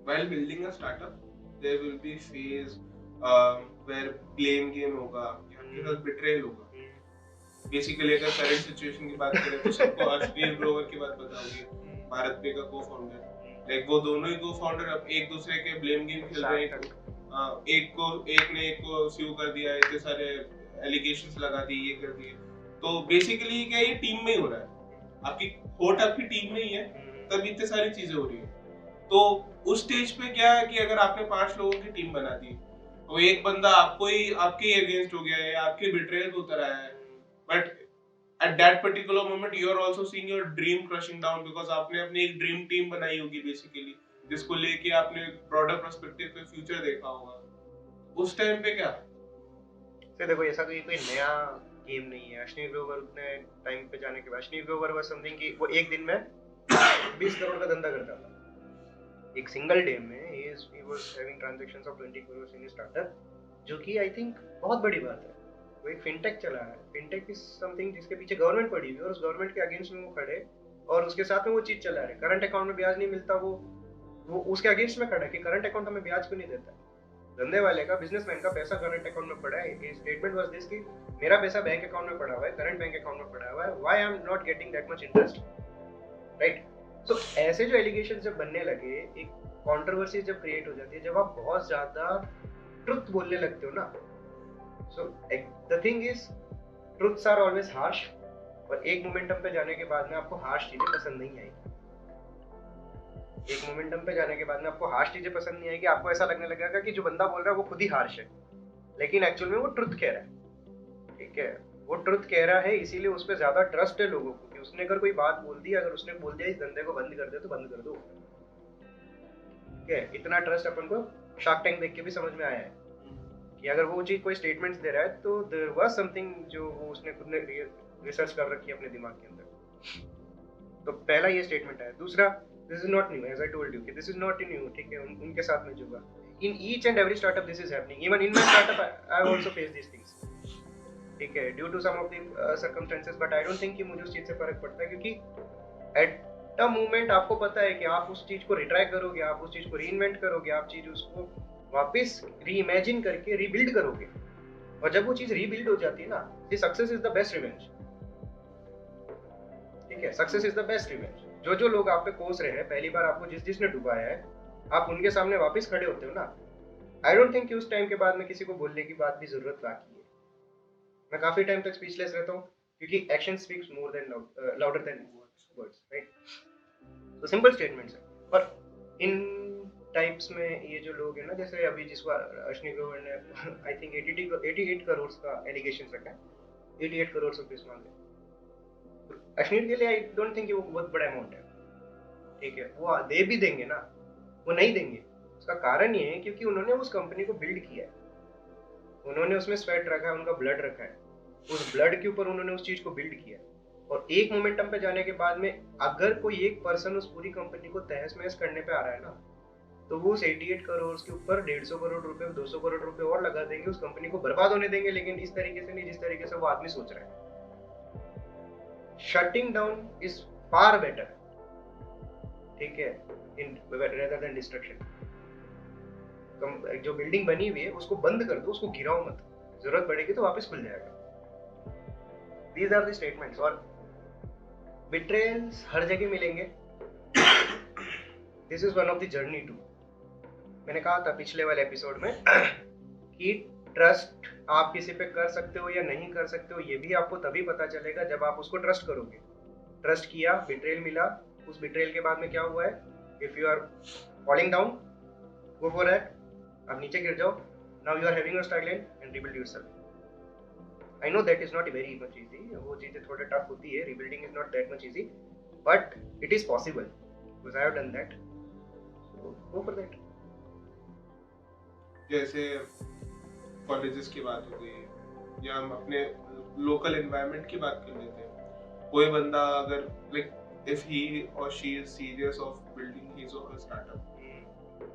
While building a startup, there will be phase where blame game होगा, या betrayal होगा। बेसिकली अगर करंट सिचुएशन की बात करें तो सबको अर्शदीप ग्रोवर की बात बताओगे, भारत पे का को-फाउंडर। लाइक वो दोनों ही को-फाउंडर अब एक दूसरे के ब्लेम गेम खेल रहे हैं। एक ने एक को स्यू कर दिया, इतने सारे एलिगेशंस लगा दिए, ये कर दिए। तो बेसिकली क्या ये टीम में ही हो रहा है, आपकी खोट आपकी टीम में ही है, तब इतनी सारी चीजें हो रही है। तो उस स्टेज पे क्या है कि अगर आपने 5 लोगों की टीम बना दी, तो एक बंदा आपको ही आपके अगेंस्ट हो गया है, आपके बिट्रेयल को उतर आया है, but at that particular moment you are also seeing your dream crushing down because आपने अपनी एक ड्रीम टीम बनाई होगी बेसिकली, जिसको लेके आपने ब्रॉडर पर्सपेक्टिव पे फ्यूचर देखा होगा। उस टाइम पे क्या तो देखो, ऐसा कोई नया गेम नहीं है। अश्नीर ग्रोवर उतने टाइम पे जाने के बाद, अश्नीर ग्रोवर वाज समथिंग कि वो एक दिन में 20 करोड़ का धंधा करता था। एक सिंगल डे में he was having transactions of 20 crores in his startup, जो कि आई थिंक बहुत बड़ी बात है। वो एक फिनटेक चला है। फिनटेक इज समथिंग जिसके पीछे गवर्नमेंट पड़ी हुई है, और उस गवर्नमेंट के अगेंस्ट में वो खड़े, और उसके साथ में वो चीज चला रहे। करंट अकाउंट में ब्याज नहीं मिलता, वो उसके अगेंस्ट में खड़ा है कि करंट अकाउंट हमें ब्याज क्यों नहीं देता। धंधे वाले का, बिजनेसमैन का पैसा करंट अकाउंट में पड़ा है। स्टेटमेंट वाज दिस कि मेरा पैसा बैंक अकाउंट में पड़ा हुआ है, करंट बैंक अकाउंट में पड़ा हुआ है, why I am not getting that much interest, right. So ऐसे जो एलिगेशन जब बनने लगे, एक कंट्रोवर्सी जब क्रिएट हो जाती है, जब आप बहुत ज्यादा ट्रुथ बोलने लगते हो ना, so the thing is truths are always harsh, और एक मोमेंटम पे जाने के बाद में आपको हार्श चीजें पसंद नहीं आएगी। एक मोमेंटम पे जाने के बाद में आपको हार्श चीजें पसंद नहीं आएगी। आपको ऐसा लगने लगेगा कि जो बंदा बोल रहा है वो खुद ही हार्श है, लेकिन एक्चुअल में वो ट्रुथ कह रहा है, ठीक है। वो ट्रुथ कह रहा है, इसीलिए उस पर ज्यादा ट्रस्ट है लोगों को कि उसने अगर कोई बात बोल दी, अगर उसने बोल दिया इस धंधे को बंद कर दे तो बंद कर दो। ठीक है, इतना ट्रस्ट अपन को शार्क टैंक देख के भी समझ में आया है कि अगर वो चीज कोई स्टेटमेंट्स दे रहा है तो देयर वाज समथिंग जो वो उसने खुद ने रिसर्च कर रखी है अपने दिमाग के अंदर। तो पहला ये स्टेटमेंट है। दूसरा, this is not new, as I told you कि दिस इज नॉट न्यू। ठीक है, उनके साथ में जो हुआ, in each and every startup this is happening, even in my startup I have also face this things. ठीक है, due to some of the circumstances, but I don't think कि मुझे उस चीज से फर्क पड़ता है, क्योंकि एट द मोमेंट आपको पता है कि आप उस चीज को रिट्राई करोगे, आप उस चीज को रीइन्वेंट करोगे, आप चीज उसको वापस रीइमेजिन करके रीबिल्ड करोगे, और जब वो चीज रीबिल्ड हो जाती है ना, the success is the best revenge. ठीक है, success is the best revenge. जो लोग आप पे कोस रहे हैं, पहली बार आपको जिसने डुबाया है, आप उनके सामने वापस खड़े होते हो ना, आई डोंट थिंक कि उस टाइम के बाद में किसी को बोलने की बात भी जरूरत बाकी है। मैं काफी टाइम तक स्पीचलेस रहता हूँ, क्योंकि action speaks more than louder than words, right. तो सिंपल स्टेटमेंट्स है। और इन टाइप्स में ये जो लोग हैं ना, जैसे अभी जिसको अश्विनी ग्रोवर ने आई थिंक 88 करोड़ का एलिगेशन रखा है, 88 करोड़ रुपीस मांगे अश्विनी के लिए। आई डोंट थिंक वो बहुत बड़ा अमाउंट है। ठीक है, वो दे भी देंगे ना, वो नहीं देंगे। उसका कारण ये है क्योंकि उन्होंने उस कंपनी को बिल्ड किया है, उन्होंने उसमें स्वेट रखा है, उनका ब्लड रखा है, उस ब्लड के ऊपर उन्होंने उस चीज को बिल्ड किया। और एक मोमेंटम पे जाने के बाद में अगर कोई एक पर्सन उस पूरी कंपनी को तहस महस करने पे आ रहा है ना, तो वो उस 88 करोड़ के ऊपर 150 करोड़ रुपए 200 करोड़ रुपए और लगा देंगे, उस कंपनी को बर्बाद होने देंगे, लेकिन इस तरीके से नहीं जिस तरीके से वो आदमी सोच रहा है। Shutting down is far better, ठीक है, इन रेदर देन डिस्ट्रक्शन। जो बिल्डिंग बनी हुई है उसको बंद कर दो, उसको गिराओ मत, जरूरत पड़ेगी तो वापस खुल जाएगा। These are the statements। और betrayals हर जगह मिलेंगे। This is one of the journey too। मैंने कहा था पिछले वाले एपिसोड में कि ट्रस्ट आप किसी पे कर सकते हो या नहीं कर सकते हो, ये भी आपको तभी पता चलेगा जब आप उसको ट्रस्ट करोगे। ट्रस्ट किया, बिट्रेल मिला, उस बिट्रेल के बाद में क्या हुआ है, if you are falling down, go for it, आप नीचे गिर जाओ। Now you are having your struggle and rebuild yourself. I know that is not very much easy, वो चीजें थोड़े टफ होती है, rebuilding is not that much easy, but it is possible because I have done that, so go for that। जैसे colleges की बात हो गई, या हम अपने लोकल एनवायरनमेंट की बात कर लेते हैं। कोई बंदा अगर लाइक इफ ही और she is serious of building his और हर स्टार्टअप,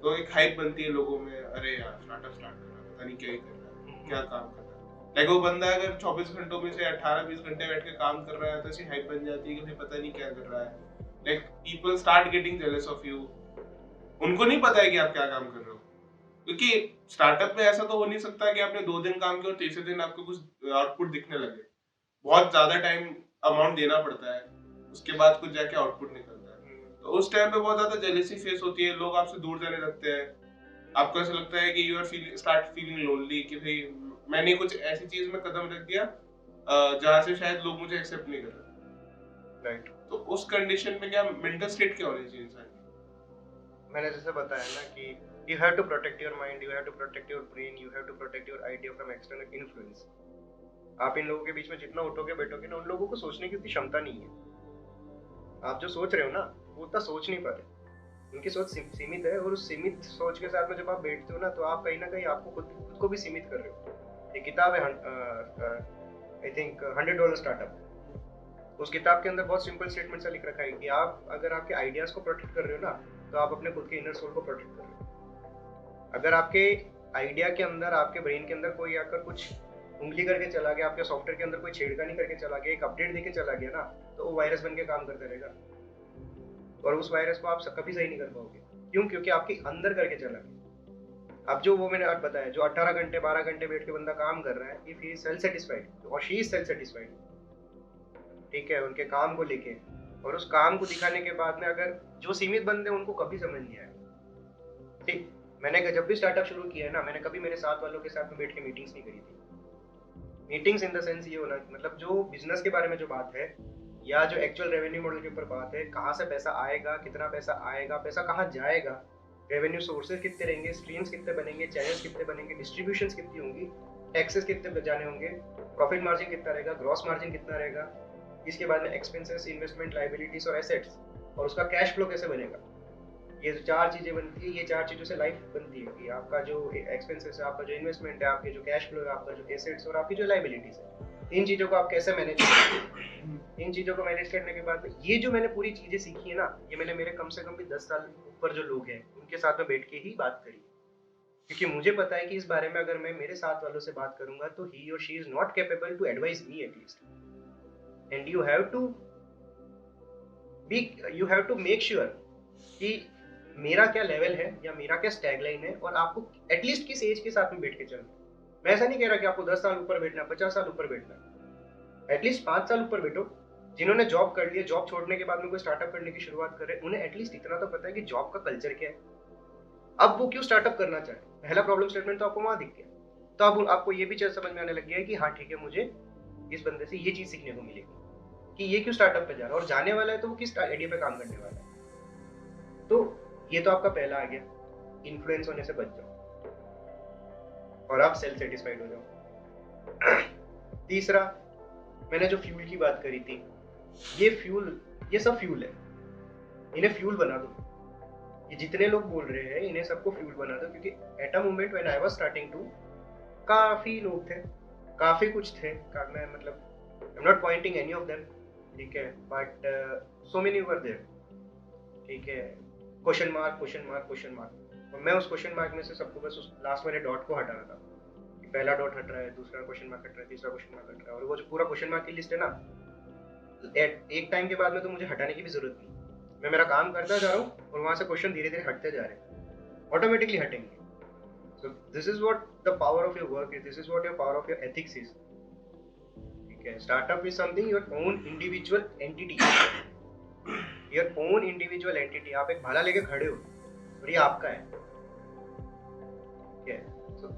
तो एक हाइप बनती है लोगों में, अरे यार स्टार्टअप स्टार्ट कर रहा है, पता नहीं क्या ही कर रहा है, क्या काम कर रहा है। लाइक वो बंदा अगर 24 घंटों में से 18-20 घंटे बैठ के काम कर रहा है, तो ऐसी हाइप बन जाती है कि भाई पता नहीं क्या कर रहा है। Like people start getting jealous of you. उनको नहीं पता है कि आप क्या काम कर रहे हो, क्योंकि स्टार्टअप में ऐसा तो हो नहीं सकता कि आपने 2 दिन काम किया और तीसरे दिन आपको कुछ आउटपुट दिखने लगे। बहुत ज्यादा टाइम अमाउंट देना पड़ता है, उसके बाद कुछ जाके आउटपुट निकलता है। तो उस टाइम पे बहुत ज्यादा जेलसी फेस होती है, लोग आपसे दूर जाने लगते हैं, आपको ऐसा लगता है कि you are start feeling lonely कि भाई मैंने कुछ ऐसी चीज में कदम रख दिया जहाँ से शायद लोग मुझे एक्सेप्ट नहीं कर रहे। राइट। तो उस कंडीशन में क्या मेंटल स्टेट क्या होनी चाहिए इंसान की? मैंने जैसे बताया ना कि you have to protect your mind, you have to protect your brain, you have to protect your idea from external influence। आप इन लोगों के बीच में जितना उठोगे बैठोगे ना, उन लोगों को सोचने की उतनी क्षमता नहीं है। आप जो सोच रहे हो ना, वो उतना सोच नहीं पा रहे, उनकी सोच सीमित है, और उस सीमित सोच के साथ में जब आप बैठते हो ना, तो आप कहीं ना कहीं आपको खुद को भी सीमित कर रहे हो। एक किताब है आई थिंक $100 स्टार्टअप, उस किताब के अंदर बहुत सिंपल स्टेटमेंट सा लिख रखा है कि आप अगर आपके आइडियाज को प्रोटेक्ट कर रहे हो ना, तो आप अपने खुद के इनर सोल को प्रोटेक्ट कर रहे हो। अगर आपके आइडिया के अंदर, आपके ब्रेन के अंदर कोई आकर कुछ उंगली करके चला गया, आपके सॉफ्टवेयर के अंदर कोई छेड़खानी करके चला गया, एक अपडेट देके चला गया ना, तो वो वायरस बन के काम करता रहेगा, और उस वायरस को आप कभी सही नहीं कर पाओगे। क्यों? क्योंकि आपके अंदर करके चला गया। अब जो वो मैंने आज बताया, जो 18 घंटे 12 घंटे बैठ के बंदा काम कर रहा है, if he is self satisfied और शी इज सेल्फ सेटिस्फाइड, ठीक है, उनके काम को लेके, और उस काम को दिखाने के बाद में अगर जो सीमित बंदे उनको कभी समझ नहीं आया। ठीक, मैंने जब भी स्टार्टअप शुरू किया है ना, मैंने कभी मेरे साथ वालों के साथ में बैठ के मीटिंग्स नहीं करी थी। मीटिंग्स इन द सेंस ये होना, मतलब जो बिजनेस के बारे में जो बात है, या जो एक्चुअल रेवेन्यू मॉडल के ऊपर बात है, कहाँ से पैसा आएगा, कितना पैसा आएगा, पैसा कहाँ जाएगा, रेवेन्यू सोर्सेज कितने रहेंगे, स्ट्रीम्स कितने बनेंगे, चैनल्स कितने बनेंगे, डिस्ट्रीब्यूशंस कितनी होंगी, टैक्सेस कितने बचाने होंगे, प्रॉफिट मार्जिन कितना रहेगा, ग्रॉस मार्जिन कितना रहेगा, इसके बाद में एक्सपेंसेस, इन्वेस्टमेंट, लाइबिलिटीज और एसेट्स, और उसका कैश फ्लो कैसे बनेगा। ये जो 4 चीज़ें बनती है, ये 4 चीज़ों से लाइफ बनती है कि आपका जो एक्सपेंसेस है, आपका जो इन्वेस्टमेंट है, आपके जो कैश फ्लो है, आपका जो एसेट्स और आपकी जो लाइबिलिटीज है, इन चीज़ों को आप कैसे मैनेज करेंगे। इन चीज़ों को मैनेज करने के बाद ये जो मैंने पूरी चीज़ें सीखी है ना, ये मैंने मेरे कम से कम भी 10 साल ऊपर जो लोग हैं उनके साथ में बैठ के ही बात करी, क्योंकि मुझे पता है कि इस बारे में अगर मैं मेरे साथ वालों से बात करूंगा तो ही और she is not capable to advice me at least. And you have to make sure कि मेरा क्या लेवल है या मेरा क्या स्टैगलाइन है, और आपको एटलीस्ट किस एज के साथ में बैठ के चलना। मैं ऐसा नहीं कह रहा कि आपको 10 साल ऊपर बैठना है, 50 साल ऊपर बैठना है, एटलीस्ट 5 साल ऊपर बैठो। जिन्होंने जॉब कर लिया, जॉब छोड़ने के बाद में कोई स्टार्टअप करने की शुरुआत कर रहे हैं, उन्हें एटलीस्ट इतना तो पता है कि जॉब का कल्चर क्या है, अब वो क्यों स्टार्टअप करना चाहे। पहला प्रॉब्लम स्टेटमेंट तो आपको वहां दिख गया, तो अब आपको ये भी चीज समझ में आने लग गया है कि हाँ ठीक है, मुझे इस बंदे से ये चीज सीखने को मिलेगी कि ये क्यों स्टार्टअप पे जा रहा है, और जाने वाला है तो वो किस आइडिया पे काम करने वाला है। तो ये तो आपका पहला आ गया, इन्फ्लुएंस होने से बच जाओ और आप सेल्फ सेटिस्फाइड हो जाओ। तीसरा, मैंने जो फ्यूल की बात करी थी, ये सब फ्यूल है, इन्हें फ्यूल बना दो। ये जितने लोग बोल रहे हैं इन्हें सबको फ्यूल बना दो, क्योंकि at a moment when I was starting to, काफी लोग थे, काफी कुछ थे, मैं मतलब I am not pointing any of them, ठीक है, but so many were there, ठीक है, question mark question mark question mark, और मैं उस क्वेश्चन मार्क में से सबको बस उस लास्ट वाले डॉट को हटा रहा था कि पहला डॉट हट रहा है, दूसरा क्वेश्चन मार्क हट रहा है, तीसरा क्वेश्चन मार्क हट रहा है, और वो जो पूरा क्वेश्चन मार्क की लिस्ट है ना, एक टाइम के बाद में तो मुझे हटाने की भी जरूरत नहीं, मैं मेरा काम करता जा रहा हूँ और वहां से क्वेश्चन धीरे धीरे हटते जा रहे हैं, ऑटोमेटिकली हटेंगे। So this is what the power of your work is. This is what your power of your ethics is. ठीक है, startup is something your own individual entity. Your own individual entity. आप एक भाला लेके खड़े हो और ये आपका है, ठीक है। So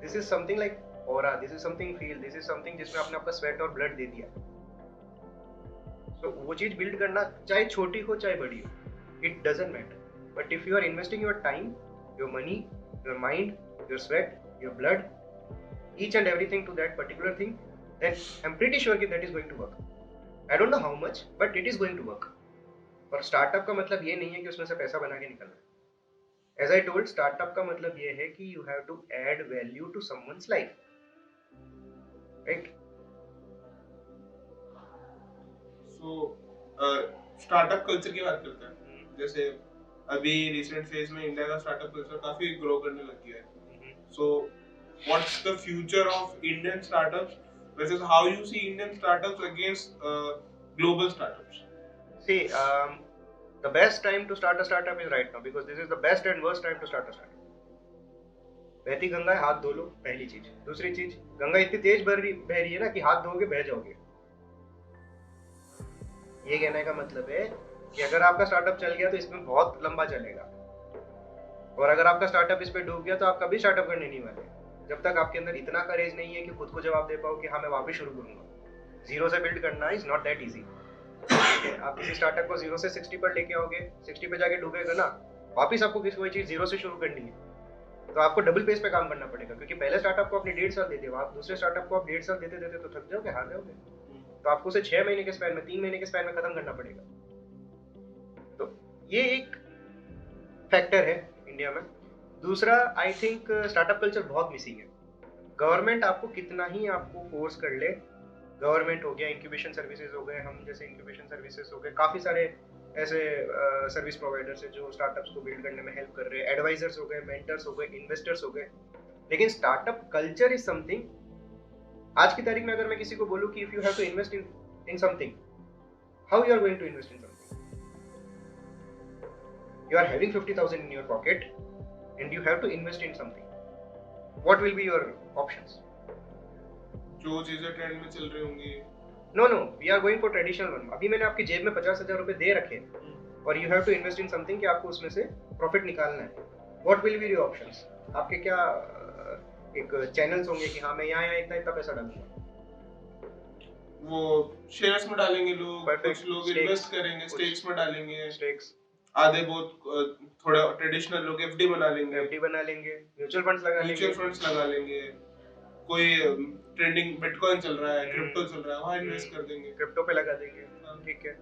this is something like aura. This is something feel. This is something जिसमें आपने अपना sweat और blood दे दिया। So वो चीज build करना चाहे छोटी हो चाहे बड़ी हो, it doesn't matter. But if you are investing your time, your money, your mind, your sweat, your blood, each and everything to that particular thing, then I'm pretty sure that is going to work. I don't know how much, but it is going to work. और startup का मतलब ये नहीं है कि उसमें से पैसा बना के निकलना। As I told, स्टार्टअप का मतलब ये है कि you have to add value to someone's life, right? So startup culture की बात करते हैं। जैसे अभी रिसेंट फेज में इंडिया का स्टार्टअप कल्चर काफी ग्रो करने लग गया है। So what's the future of Indian startups versus how you see Indian startups against global startups? See, the best time to start a startup is right now, because this is the best and worst time to start a startup. बहती गंगा है, हाथ धो लो, पहली चीज। दूसरी चीज, गंगा इतनी तेज बह रही है ना कि हाथ धोगे बह जाओगे। ये कहने का मतलब है कि अगर आपका स्टार्टअप चल गया तो इसमें बहुत लंबा चलेगा, और अगर आपका स्टार्टअप इस पे डूब गया तो आप कभी स्टार्टअप करने नहीं वाले, जब तक आपके अंदर इतना करेज नहीं है कि खुद को जवाब दे पाओ कि हाँ मैं वापस शुरू करूंगा। जीरो से बिल्ड करना इज नॉट दैट इजी। आप किसी स्टार्टअप को 0 से 60 पर लेके आओगे, 60 पे जाके डूबेगा ना, वापस आपको किसी कोई चीज 0 से शुरू करनी है तो आपको डबल पेस पे काम करना पड़ेगा, क्योंकि पहले स्टार्टअप को आपने 1.5 साल दे दिया, आप दूसरे स्टार्टअप को आप 1.5 साल देते देते तो थक जाओगे, हार जाओगे, तो आपको उसे 6 महीने के स्पैन में, 3 महीने के स्पैन में खत्म करना पड़ेगा। तो ये एक फैक्टर है इंडिया में। दूसरा, आई थिंक स्टार्टअप कल्चर बहुत मिसिंग है। गवर्नमेंट आपको कितना ही आपको फोर्स कर ले, गवर्नमेंट हो गया, इंक्यूबेशन सर्विसेज हो गए, हम जैसे इंक्यूबेशन सर्विसेज हो गए, काफ़ी सारे ऐसे सर्विस प्रोवाइडर्स हैं जो स्टार्टअप्स को बिल्ड करने में हेल्प कर रहे हैं, एडवाइजर्स हो गए, मेंटर्स हो गए, इन्वेस्टर्स हो गए, लेकिन स्टार्टअप कल्चर इज समथिंग। आज की तारीख में अगर मैं किसी को बोलूं कि if you have to invest in something, how you are going to invest in something? You are having 50,000 in your pocket and you have to invest in something, what will be your options? जो चीजें trend में चल रही होंगी। No, we are going for traditional one. अभी मैंने आपकी जेब में 50,000 रुपए दे रखे और you have to invest in something कि आपको उसमें से प्रॉफिट निकालना है। What will be your options? आपके क्या एक चैनल्स होंगे कि हाँ मैं यहाँ इतना इतना पैसा डालूंगा? वो शेयर्स में डालेंगे लोग, कुछ लोग इन्वेस्ट करेंगे, स्टेक्स में डालेंगे, स्टेक्स, आधे बहुत थोड़ा ट्रेडिशनल लोग एफडी बना लेंगे, म्यूचुअल फंड्स लगा लेंगे, म्यूचुअल फंड्स लगा लेंगे। कोई ट्रेंडिंग बिटकॉइन चल रहा है, क्रिप्टो चल रहा है, वहाँ इन्वेस्ट कर देंगे, क्रिप्टो पे लगा देंगे, ठीक है।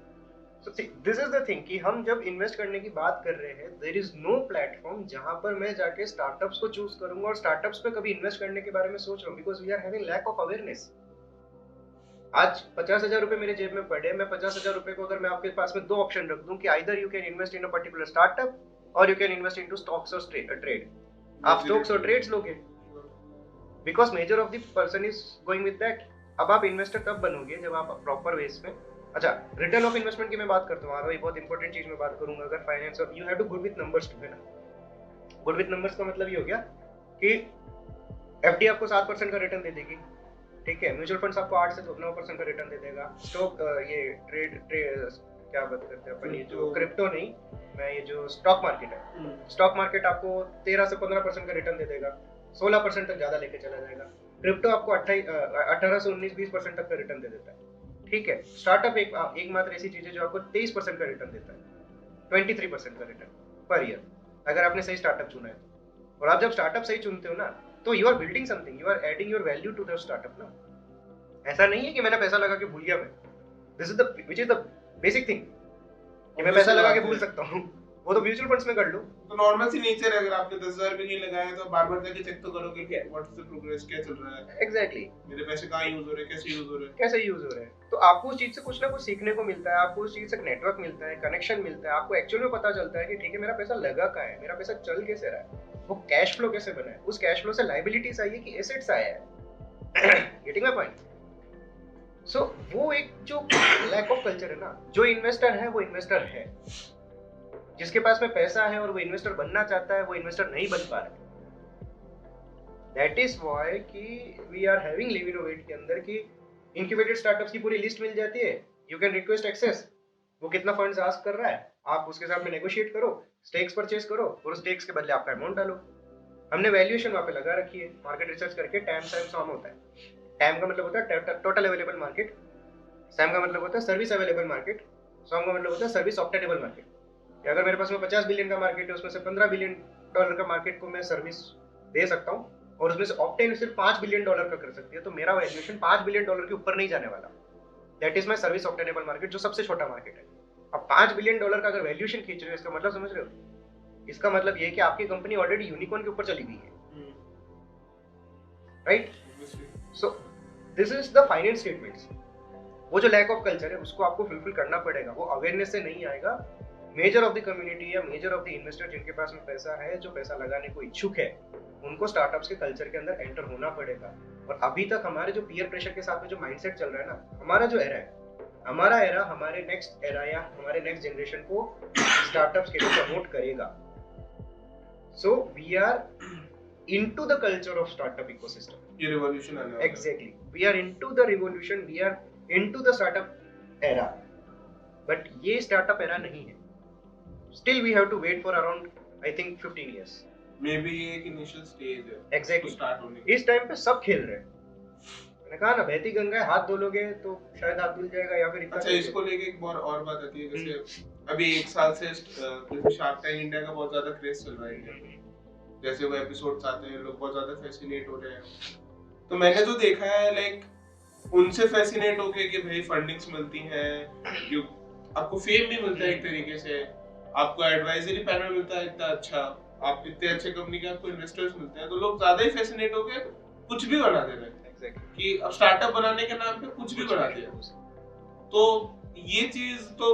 So this is the thing कि हम जब इन्वेस्ट करने की बात कर रहे हैं, देयर इज नो प्लेटफॉर्म जहां पर मैं जाके स्टार्टअप्स को चूज करूंगा और स्टार्टअप्स पे कभी इन्वेस्ट करने के बारे में सोच रहा हूँ, because we are having lack of awareness. आज 50,000 रुपए मेरे जेब में पड़े, मैं 50,000 रुपए को अगर मैं आपके पास में दो ऑप्शन रख दूं कि either you can invest in a particular startup और you can invest into stocks और ट्रेड, आप स्टॉक्स और ट्रेड्स लोगे, because major of the person is going with that. अब आप इन्वेस्टर तब बनोगे जब आप प्रॉपर वेज में, अच्छा रिटर्न ऑफ इन्वेस्टमेंट की मैं बात करता हूँ, वही बहुत इंपॉर्टेंट चीज मैं बात करूंगा। अगर finance, you have to good with numbers too, है ना। गुड विद नंबर्स का मतलब ये हो गया कि एफडी आपको 7% का रिटर्न दे देगी, ठीक है, म्यूचुअल फंड्स आपको 8 से 9% का रिटर्न दे देगा, स्टॉक ये ट्रेड क्या बात करते हैं अपन, ये जो क्रिप्टो नहीं, मैं ये जो स्टॉक मार्केट है, स्टॉक मार्केट आपको 13 से 15% का रिटर्न दे देगा, 16% तक ज्यादा लेके चला जाएगा। क्रिप्टो आपको 18 से 19-20% तक का रिटर्न दे देता है, ठीक है। स्टार्टअप एक मात्र ऐसी चीज है जो आपको 23% का रिटर्न देता है, 23% का रिटर्न पर ईयर, अगर आपने सही स्टार्टअप चुना है। और आप जब स्टार्टअप सही चुनते हो ना, तो you are building something, you are adding your value to the startup ना। ऐसा नहीं है कि मैंने पैसा लगा के भूल गया मैं, this is the which is the basic thing कि मैं पैसा लगा के भूल सकता हूँ, वो तो म्यूचुअल फंड्स में कर लो। तो नॉर्मल सी नेचर है, अगर आपने 10,000 रुपए नहीं लगाए तो बार-बार जाके चेक तो करोगे कि व्हाट इज द प्रोग्रेस, क्या चल रहा है, एग्जैक्टली मेरे पैसे कहाँ यूज हो रहे हैं, कैसे यूज हो रहे हैं, कैसे यूज हो रहे हैं। तो आपको उस चीज से कुछ ना कुछ सीखने को मिलता है, आपको उस चीज से नेटवर्क मिलता है, कनेक्शन मिलता है, आपको एक्चुअल में पता चलता है कि ठीक है मेरा पैसा लगा कहाँ है, मेरा पैसा चल कैसे रहा है, वो कैश फ्लो कैसे बना है, उस कैश फ्लो से लायबिलिटीज आई है कि एसेट्स आया है। Getting my point. सो वो एक जो लैक ऑफ कल्चर है ना, जो इन्वेस्टर है वो इन्वेस्टर है, जिसके पास में पैसा है और वो इन्वेस्टर बनना चाहता है, वो इन्वेस्टर नहीं बन पा रहा। दैट इज व्हाई कि we are having Live Innovate के अंदर की इंक्यूबेटेड स्टार्टअप्स की पूरी लिस्ट मिल जाती है, यू कैन रिक्वेस्ट एक्सेस, वो कितना फंड्स आस्क कर रहा है, आप उसके साथ में नेगोशिएट करो, स्टेक्स परचेज करो और स्टेक्स के बदले आपका अमाउंट डालो। हमने वैल्यूएशन वहाँ पे लगा रखी है, मार्केट रिसर्च करके टैम सॉम होता है। टैम का मतलब होता है टोटल अवेलेबल मार्केट, सैम का मतलब होता है सर्विस अवेलेबल मार्केट, सॉम का मतलब होता है सर्विस ऑप्टेनेबल मार्केट। अगर मेरे पास में 50 बिलियन का मार्केट है, उसमें से $15 बिलियन का मार्केट को मैं सर्विस दे सकता हूँ और उसमें से ऑप्टेन सिर्फ $5 बिलियन का कर सकती है, तो मेरा वैल्यूएशन $5 बिलियन के ऊपर नहीं जाने वाला। That is my service obtainable market, जो सबसे छोटा मार्केट है। अब $5 बिलियन का अगर वैल्यूएशन खींच रहे हो, इसका मतलब समझ रहे हो, इसका मतलब ये है कि आपकी कंपनी ऑलरेडी यूनिकॉर्न के ऊपर चली गई है, right. So this is the finance statements. वो जो लैक ऑफ कल्चर है उसको आपको फुलफिल करना पड़ेगा, वो अवेयरनेस से नहीं आएगा। मेजर ऑफ द कम्युनिटी या मेजर ऑफ द इन्वेस्टर जिनके पास में पैसा है, जो पैसा लगाने को इच्छुक है, उनको स्टार्टअप्स के कल्चर के अंदर एंटर होना पड़ेगा। और अभी तक हमारे जो पीयर प्रेशर के साथ में जो माइंडसेट चल रहा है ना, हमारा जो एरा है, हमारा एरा हमारे नेक्स्ट एरा या हमारे नेक्स्ट जनरेशन को स्टार्टअप्स के लिए प्रमोट करेगा। So we are into the culture of startup ecosystem. ये revolution आने वाला है. Exactly. We are into the revolution. We are into the startup era. But ये startup era नहीं है. Still we have to wait for around, I think, 15 years. Maybe ये एक initial stage है. Exactly. तो start होने की. इस टाइम पे सब खेल रहे हैं. मैंने कहा ना, बहती गंगा हाथ धो लोगे तो शायद हाथ धुल जाएगा, या फिर इतना. अच्छा, इसको लेके एक और बात आती है, जैसे अभी एक साल से शार्क टैंक इंडिया का बहुत ज्यादा क्रेज चल रहा है इंडिया में. जैसे वो एपिसोड्स आते हैं, लोग बहुत ज्यादा फैसिनेट हो रहे हैं. तो मैंने जो देखा है, लाइक उनसे फैसिनेट होके कि भाई फंडिंग्स मिलती हैं, आपको फेम भी मिलता है एक तरीके से, आपको एडवाइजरी पैनल मिलता है इतना अच्छा, आप इतने अच्छे कंपनी के आपको इन्वेस्टर्स मिलते हैं, तो लोग ज्यादा ही फैसिनेट होके कुछ भी बना दे रहे हैं. Exactly. कि अब स्टार्टअप बनाने के नाम पे कुछ भी बना दिया. तो ये चीज तो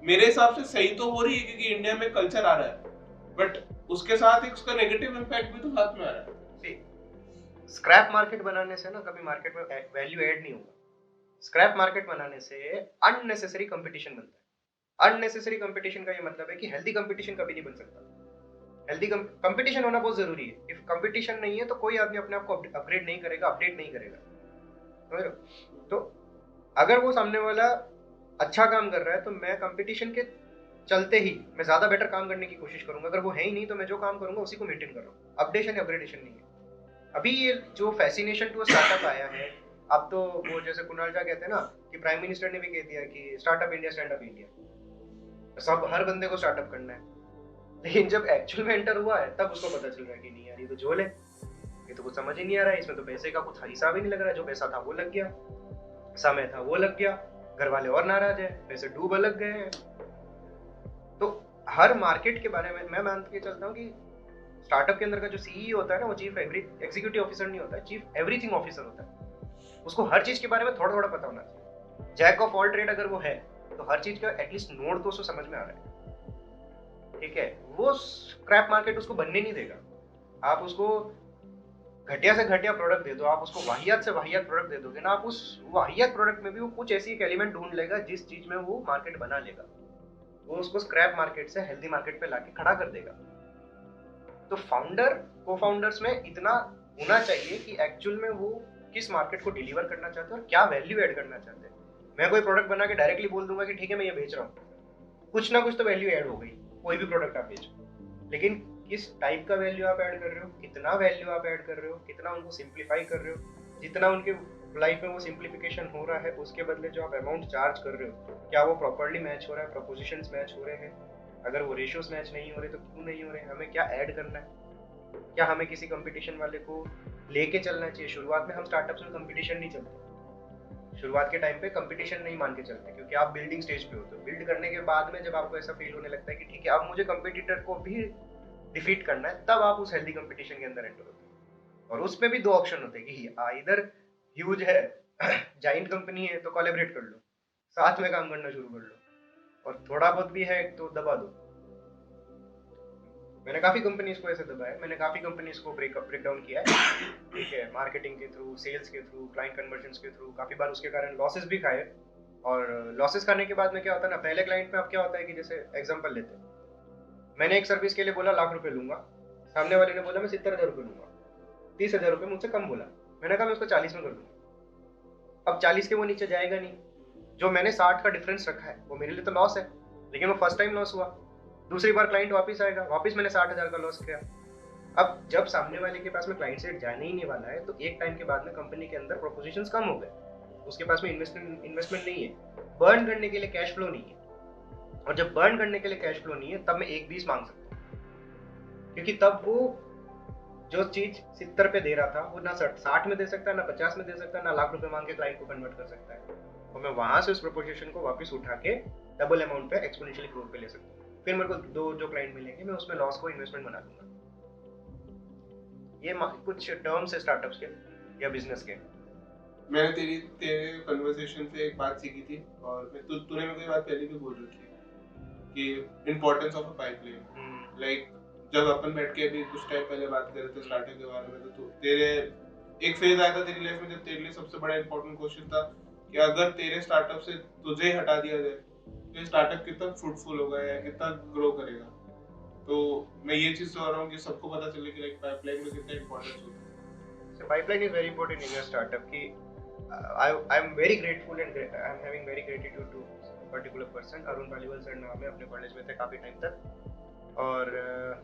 मेरे हिसाब से सही तो हो रही है, क्योंकि इंडिया में कल्चर आ रहा है, बट उसके साथ एक उसका नेगेटिव इंपैक्ट भी तो हाथ में आ रहा है. स्क्रैप मार्केट बनाने से ना कभी मार्केट में वैल्यू ऐड नहीं होगा. स्क्रैप मार्केट बनाने से अननेसेसरी कंपटीशन बनता है. अननेसेसरी कंपटीशन का ये मतलब है कि हेल्दी कंपटीशन कभी नहीं बन सकता. हेल्दी कंपटीशन होना बहुत जरूरी है. इफ कंपटीशन नहीं है तो कोई आदमी अपने आप को अपग्रेड नहीं करेगा, अपडेट नहीं करेगा. तो अगर वो सामने वाला अच्छा काम कर रहा है तो मैं कंपटीशन के चलते ही मैं ज्यादा बेटर काम करने की कोशिश करूंगा. अगर वो है ही नहीं तो मैं जो काम करूंगा उसी को मेंटेन कर रहा हूँ. अपडेशन या अपग्रेडेशन नहीं है. अभी ये जो फैसिनेशन टू स्टार्टअप आया है, अब तो वो जैसे कुणाल झा कहते हैं ना कि प्राइम मिनिस्टर ने भी कह दिया कि startup India, stand up India, सब हर बंदे को स्टार्टअप करना है. लेकिन जब एक्चुअल में एंटर हुआ है तब उसको पता चल रहा है कि नहीं यार, ये तो झोल है, ये तो कुछ समझ ही नहीं आ रहा है, इसमें तो पैसे का कुछ हिसाब ही नहीं लग रहा है, जो पैसा था वो लग गया, समय था वो लग गया, घर वाले और नाराज है, पैसे डूब अलग गए हैं। तो हर मार्केट के बारे में मैं मान के चलता हूँ कि स्टार्टअप के अंदर का जो सीईओ होता है ना, वो चीफ एग्जीक्यूटिव ऑफिसर नहीं होता है, चीफ एवरीथिंग ऑफिसर होता है। उसको हर चीज के बारे में थोड़ा थोड़ा पता होना चाहिए। जैक ऑफ ऑल ट्रेड अगर वो है तो हर चीज का एटलीस्ट नोड तो उसको समझ में आ रहा है, ठीक है। वो स्क्रैप मार्केट उसको बनने नहीं देगा। आप उसको घटिया से घटिया प्रोडक्ट दे दो, आप उसको वाहियात से वाहियात प्रोडक्ट दे दोगे ना, आप उस वाहियात प्रोडक्ट में भी वो कुछ ऐसी एक एलिमेंट ढूंढ लेगा जिस चीज में वो मार्केट बना लेगा, वो उसको स्क्रैप मार्केट से हेल्दी मार्केट पे लाके खड़ा कर देगा। तो फाउंडर को फाउंडर्स में इतना होना चाहिए कि एक्चुअल में वो किस मार्केट को डिलीवर करना चाहते हैं और क्या वैल्यू ऐड करना चाहते हैं। मैं कोई प्रोडक्ट बना के डायरेक्टली बोल दूंगा कि ठीक है मैं ये बेच रहा हूँ, कुछ ना कुछ तो वैल्यू ऐड हो गई, कोई भी प्रोडक्ट आप बेचो, लेकिन किस टाइप का वैल्यू आप ऐड कर रहे हो, कितना वैल्यू आप ऐड कर रहे हो, कितना उनको सिंप्लीफाई कर रहे हो, जितना उनके लाइफ में वो सिंप्लीफिकेशन हो रहा है उसके बदले जो आप अमाउंट चार्ज कर रहे हो, क्या वो प्रॉपर्ली मैच हो रहा है, प्रपोजिशंस मैच हो रहे हैं, अगर वो रेशियोज मैच नहीं हो रहे तो क्यों नहीं हो रहे, हमें क्या ऐड करना है, क्या हमें किसी कंपटीशन वाले को लेके चलना चाहिए। शुरुआत में हम स्टार्टअप्स में कंपटीशन नहीं चलते, शुरुआत के टाइम पे कंपटीशन नहीं मान के चलते, क्योंकि आप बिल्डिंग स्टेज पे होते हो। बिल्ड करने के बाद में जब आपको ऐसा फील होने लगता है कि ठीक है अब मुझे कंपटीटर को भी डिफीट करना है, तब आप उस हेल्दी कंपटीशन के अंदर एंटर होते हो। और उसमें भी दो ऑप्शन होते हैं कि इधर ह्यूज है जाइंट कंपनी है तो कोलैबोरेट कर लो, साथ में काम करना शुरू कर लो, और थोड़ा बहुत भी है तो दबा दो। मैंने काफी कंपनीज को ऐसे दबाया, मैंने काफी कंपनीज को ब्रेक डाउन किया है, ठीक है, मार्केटिंग के थ्रू, सेल्स के थ्रू, क्लाइंट कन्वर्जन्स के थ्रू, काफी बार उसके कारण लॉसेस भी खाए। और लॉसेस खाने के बाद में क्या होता है ना, पहले क्लाइंट में अब क्या होता है कि जैसे एग्जांपल लेते हैं, मैंने एक सर्विस के लिए बोला ₹1,00,000 लूंगा, सामने वाले ने बोला मैं 70,000 लूंगा, 30,000 मुझसे कम बोला, मैंने कहा मैं उसको 40 में कर दूंगा। अब 40 के वो नीचे जाएगा नहीं, जो मैंने 60 का डिफरेंस रखा है वो मेरे लिए तो लॉस है, लेकिन वो फर्स्ट टाइम लॉस हुआ, दूसरी बार क्लाइंट वापस आएगा, वापस मैंने 60,000 का लॉस किया। अब जब सामने वाले के पास में क्लाइंट सेट जाने ही नहीं वाला है तो एक टाइम के बाद में कंपनी के अंदर प्रोपोजिशंस कम हो गए, उसके पास में इन्वेस्टमेंट नहीं है, बर्न करने के लिए कैश फ्लो नहीं है, और जब बर्न करने के लिए कैश फ्लो नहीं है तब मैं 1,20 मांग सकता हूँ, क्योंकि तब वो जो चीज 70 पे दे रहा था वो ना 60 में दे सकता है, ना 50 में दे सकता है, ना ₹1,00,000 मांग के क्लाइंट को कन्वर्ट कर सकता है, और मैं वहां से उस प्रोपोजिशन को वापस उठा के डबल अमाउंट पे एक्सपोनेंशियली ग्रोथ पे ले सकता हूँ। फिर मेरे को दो जो क्लाइंट मिलेंगे मैं उसमें लॉस को इन्वेस्टमेंट बना दूंगा। ये कुछ टर्म्स है स्टार्टअप्स के या बिजनेस के। मैंने तेरे कन्वर्सेशन से एक बात सीखी थी, और तूने मेरे को ये बात पहले भी बोल रखी है कि importance of a pipeline. Like जब अपन बैठ के अभी कुछ टाइम पहले बात कर रहे थे स्टार्टअप के बारे में, तो तेरे एक फेज आया था तेरी लाइफ में जब तेरे लिए सबसे बड़ा इंपॉर्टेंट क्वेश्चन था कि अगर तेरे स्टार्टअप से तुझे हटा दिया जाए तो स्टार्टअप कितना फ्रूटफुल होगा या कितना ग्रो करेगा। तो मैं ये चीज सोच रहा हूँ कि सबको पता चले कि लाइक पाइपलाइन में कितना इंपॉर्टेंस होता है। So pipeline is very important in your startup की I am very grateful and I am having very gratitude to particular person, Arun Paliwal sir नाम है, अपने कॉलेज में थे काफी टाइम तक, और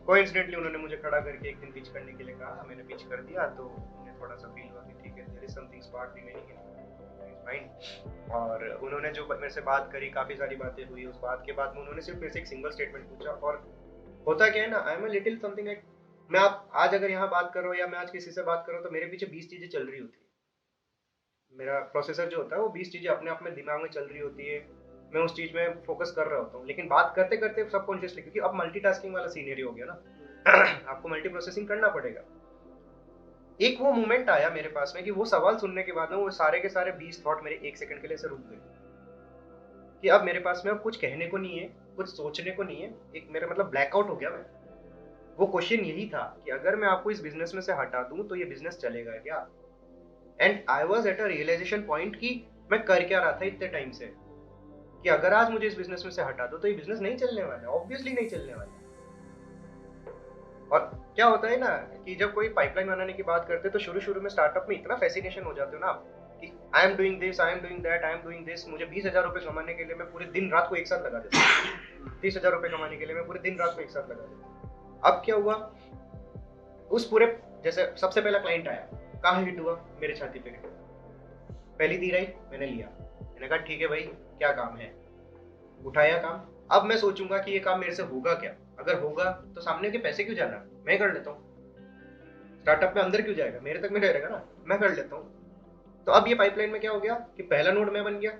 कोइंसिडेंटली उन्होंने मुझे खड़ा करके एक दिन पिच करने के लिए कहा, मैंने पिच कर दिया तो उन्हें थोड़ा सा फील हुआ कि ठीक है there is something spark remaining in his mind, और उन्होंने जो मेरे से बात करी, काफी सारी बातें हुई, उस बात के बाद में उन्होंने सिर्फ मेरे से एक सिंगल स्टेटमेंट पूछा। और होता क्या है ना, I am a little something like, मैं आप आज अगर यहाँ बात कर रहा हूँ या मैं आज किसी से बात कर रहा हूँ तो मेरे पीछे 20 चीजें चल रही होती है, मेरा प्रोसेसर जो होता है वो 20 चीजें अपने आप में दिमाग में चल रही होती है, मैं उस चीज में फोकस कर रहा होता हूँ, लेकिन बात करते करते सबकॉन्शियसली, क्योंकि अब मल्टीटास्किंग वाला सीनियर हो गया ना आपको मल्टी प्रोसेसिंग करना पड़ेगा। एक वो मोमेंट आया मेरे पास में कि वो सवाल सुनने के बाद में वो सारे के सारे 20 थॉट मेरे एक सेकंड के लिए से रुक गए, कि अब मेरे पास में अब कुछ कहने को नहीं है, कुछ सोचने को नहीं है, एक मेरा मतलब ब्लैकआउट हो गया मैं। वो क्वेश्चन यही था कि अगर मैं आपको इस बिजनेस में से हटा दूं तो ये बिजनेस चलेगा क्या। And I was at a realization point कि मैं कर क्या रहा था इतने टाइम से, कि अगर आज मुझे इस बिजनेस में से हटा दो तो ये बिजनेस नहीं चलने वाला है, ऑब्वियसली नहीं चलने वाला है। और क्या होता है ना कि जब कोई पाइपलाइन बनाने की बात करते हैं तो शुरू शुरू में स्टार्टअप में इतना फैसिनेशन हो जाते हो ना आप कि आई am doing this, I am doing that, I am doing this, मुझे 20,000 रुपए कमाने के लिए मैं पूरे दिन रात को एक साथ लगा देता हूँ, 30,000 रुपए कमाने के लिए मैं पूरे दिन रात को एक साथ लगा देता हूँ। अब क्या हुआ, उस पूरे, जैसे सबसे पहला क्लाइंट आया, कहाँ हिट हुआ, मेरे छाती पे हिट हुआ, पहली तीर आई, मैंने लिया, मैंने कहा ठीक है भाई क्या काम है, उठाया काम। अब मैं सोचूंगा कि ये काम मेरे से होगा क्या, अगर होगा तो सामने के पैसे क्यों जाना, मैं कर लेता हूँ। स्टार्टअप में अंदर क्यों जाएगा, मेरे तक में रहेगा ना, मैं कर लेता हूँ। तो अब ये पाइपलाइन में क्या हो गया कि पहला नोड मैं बन गया,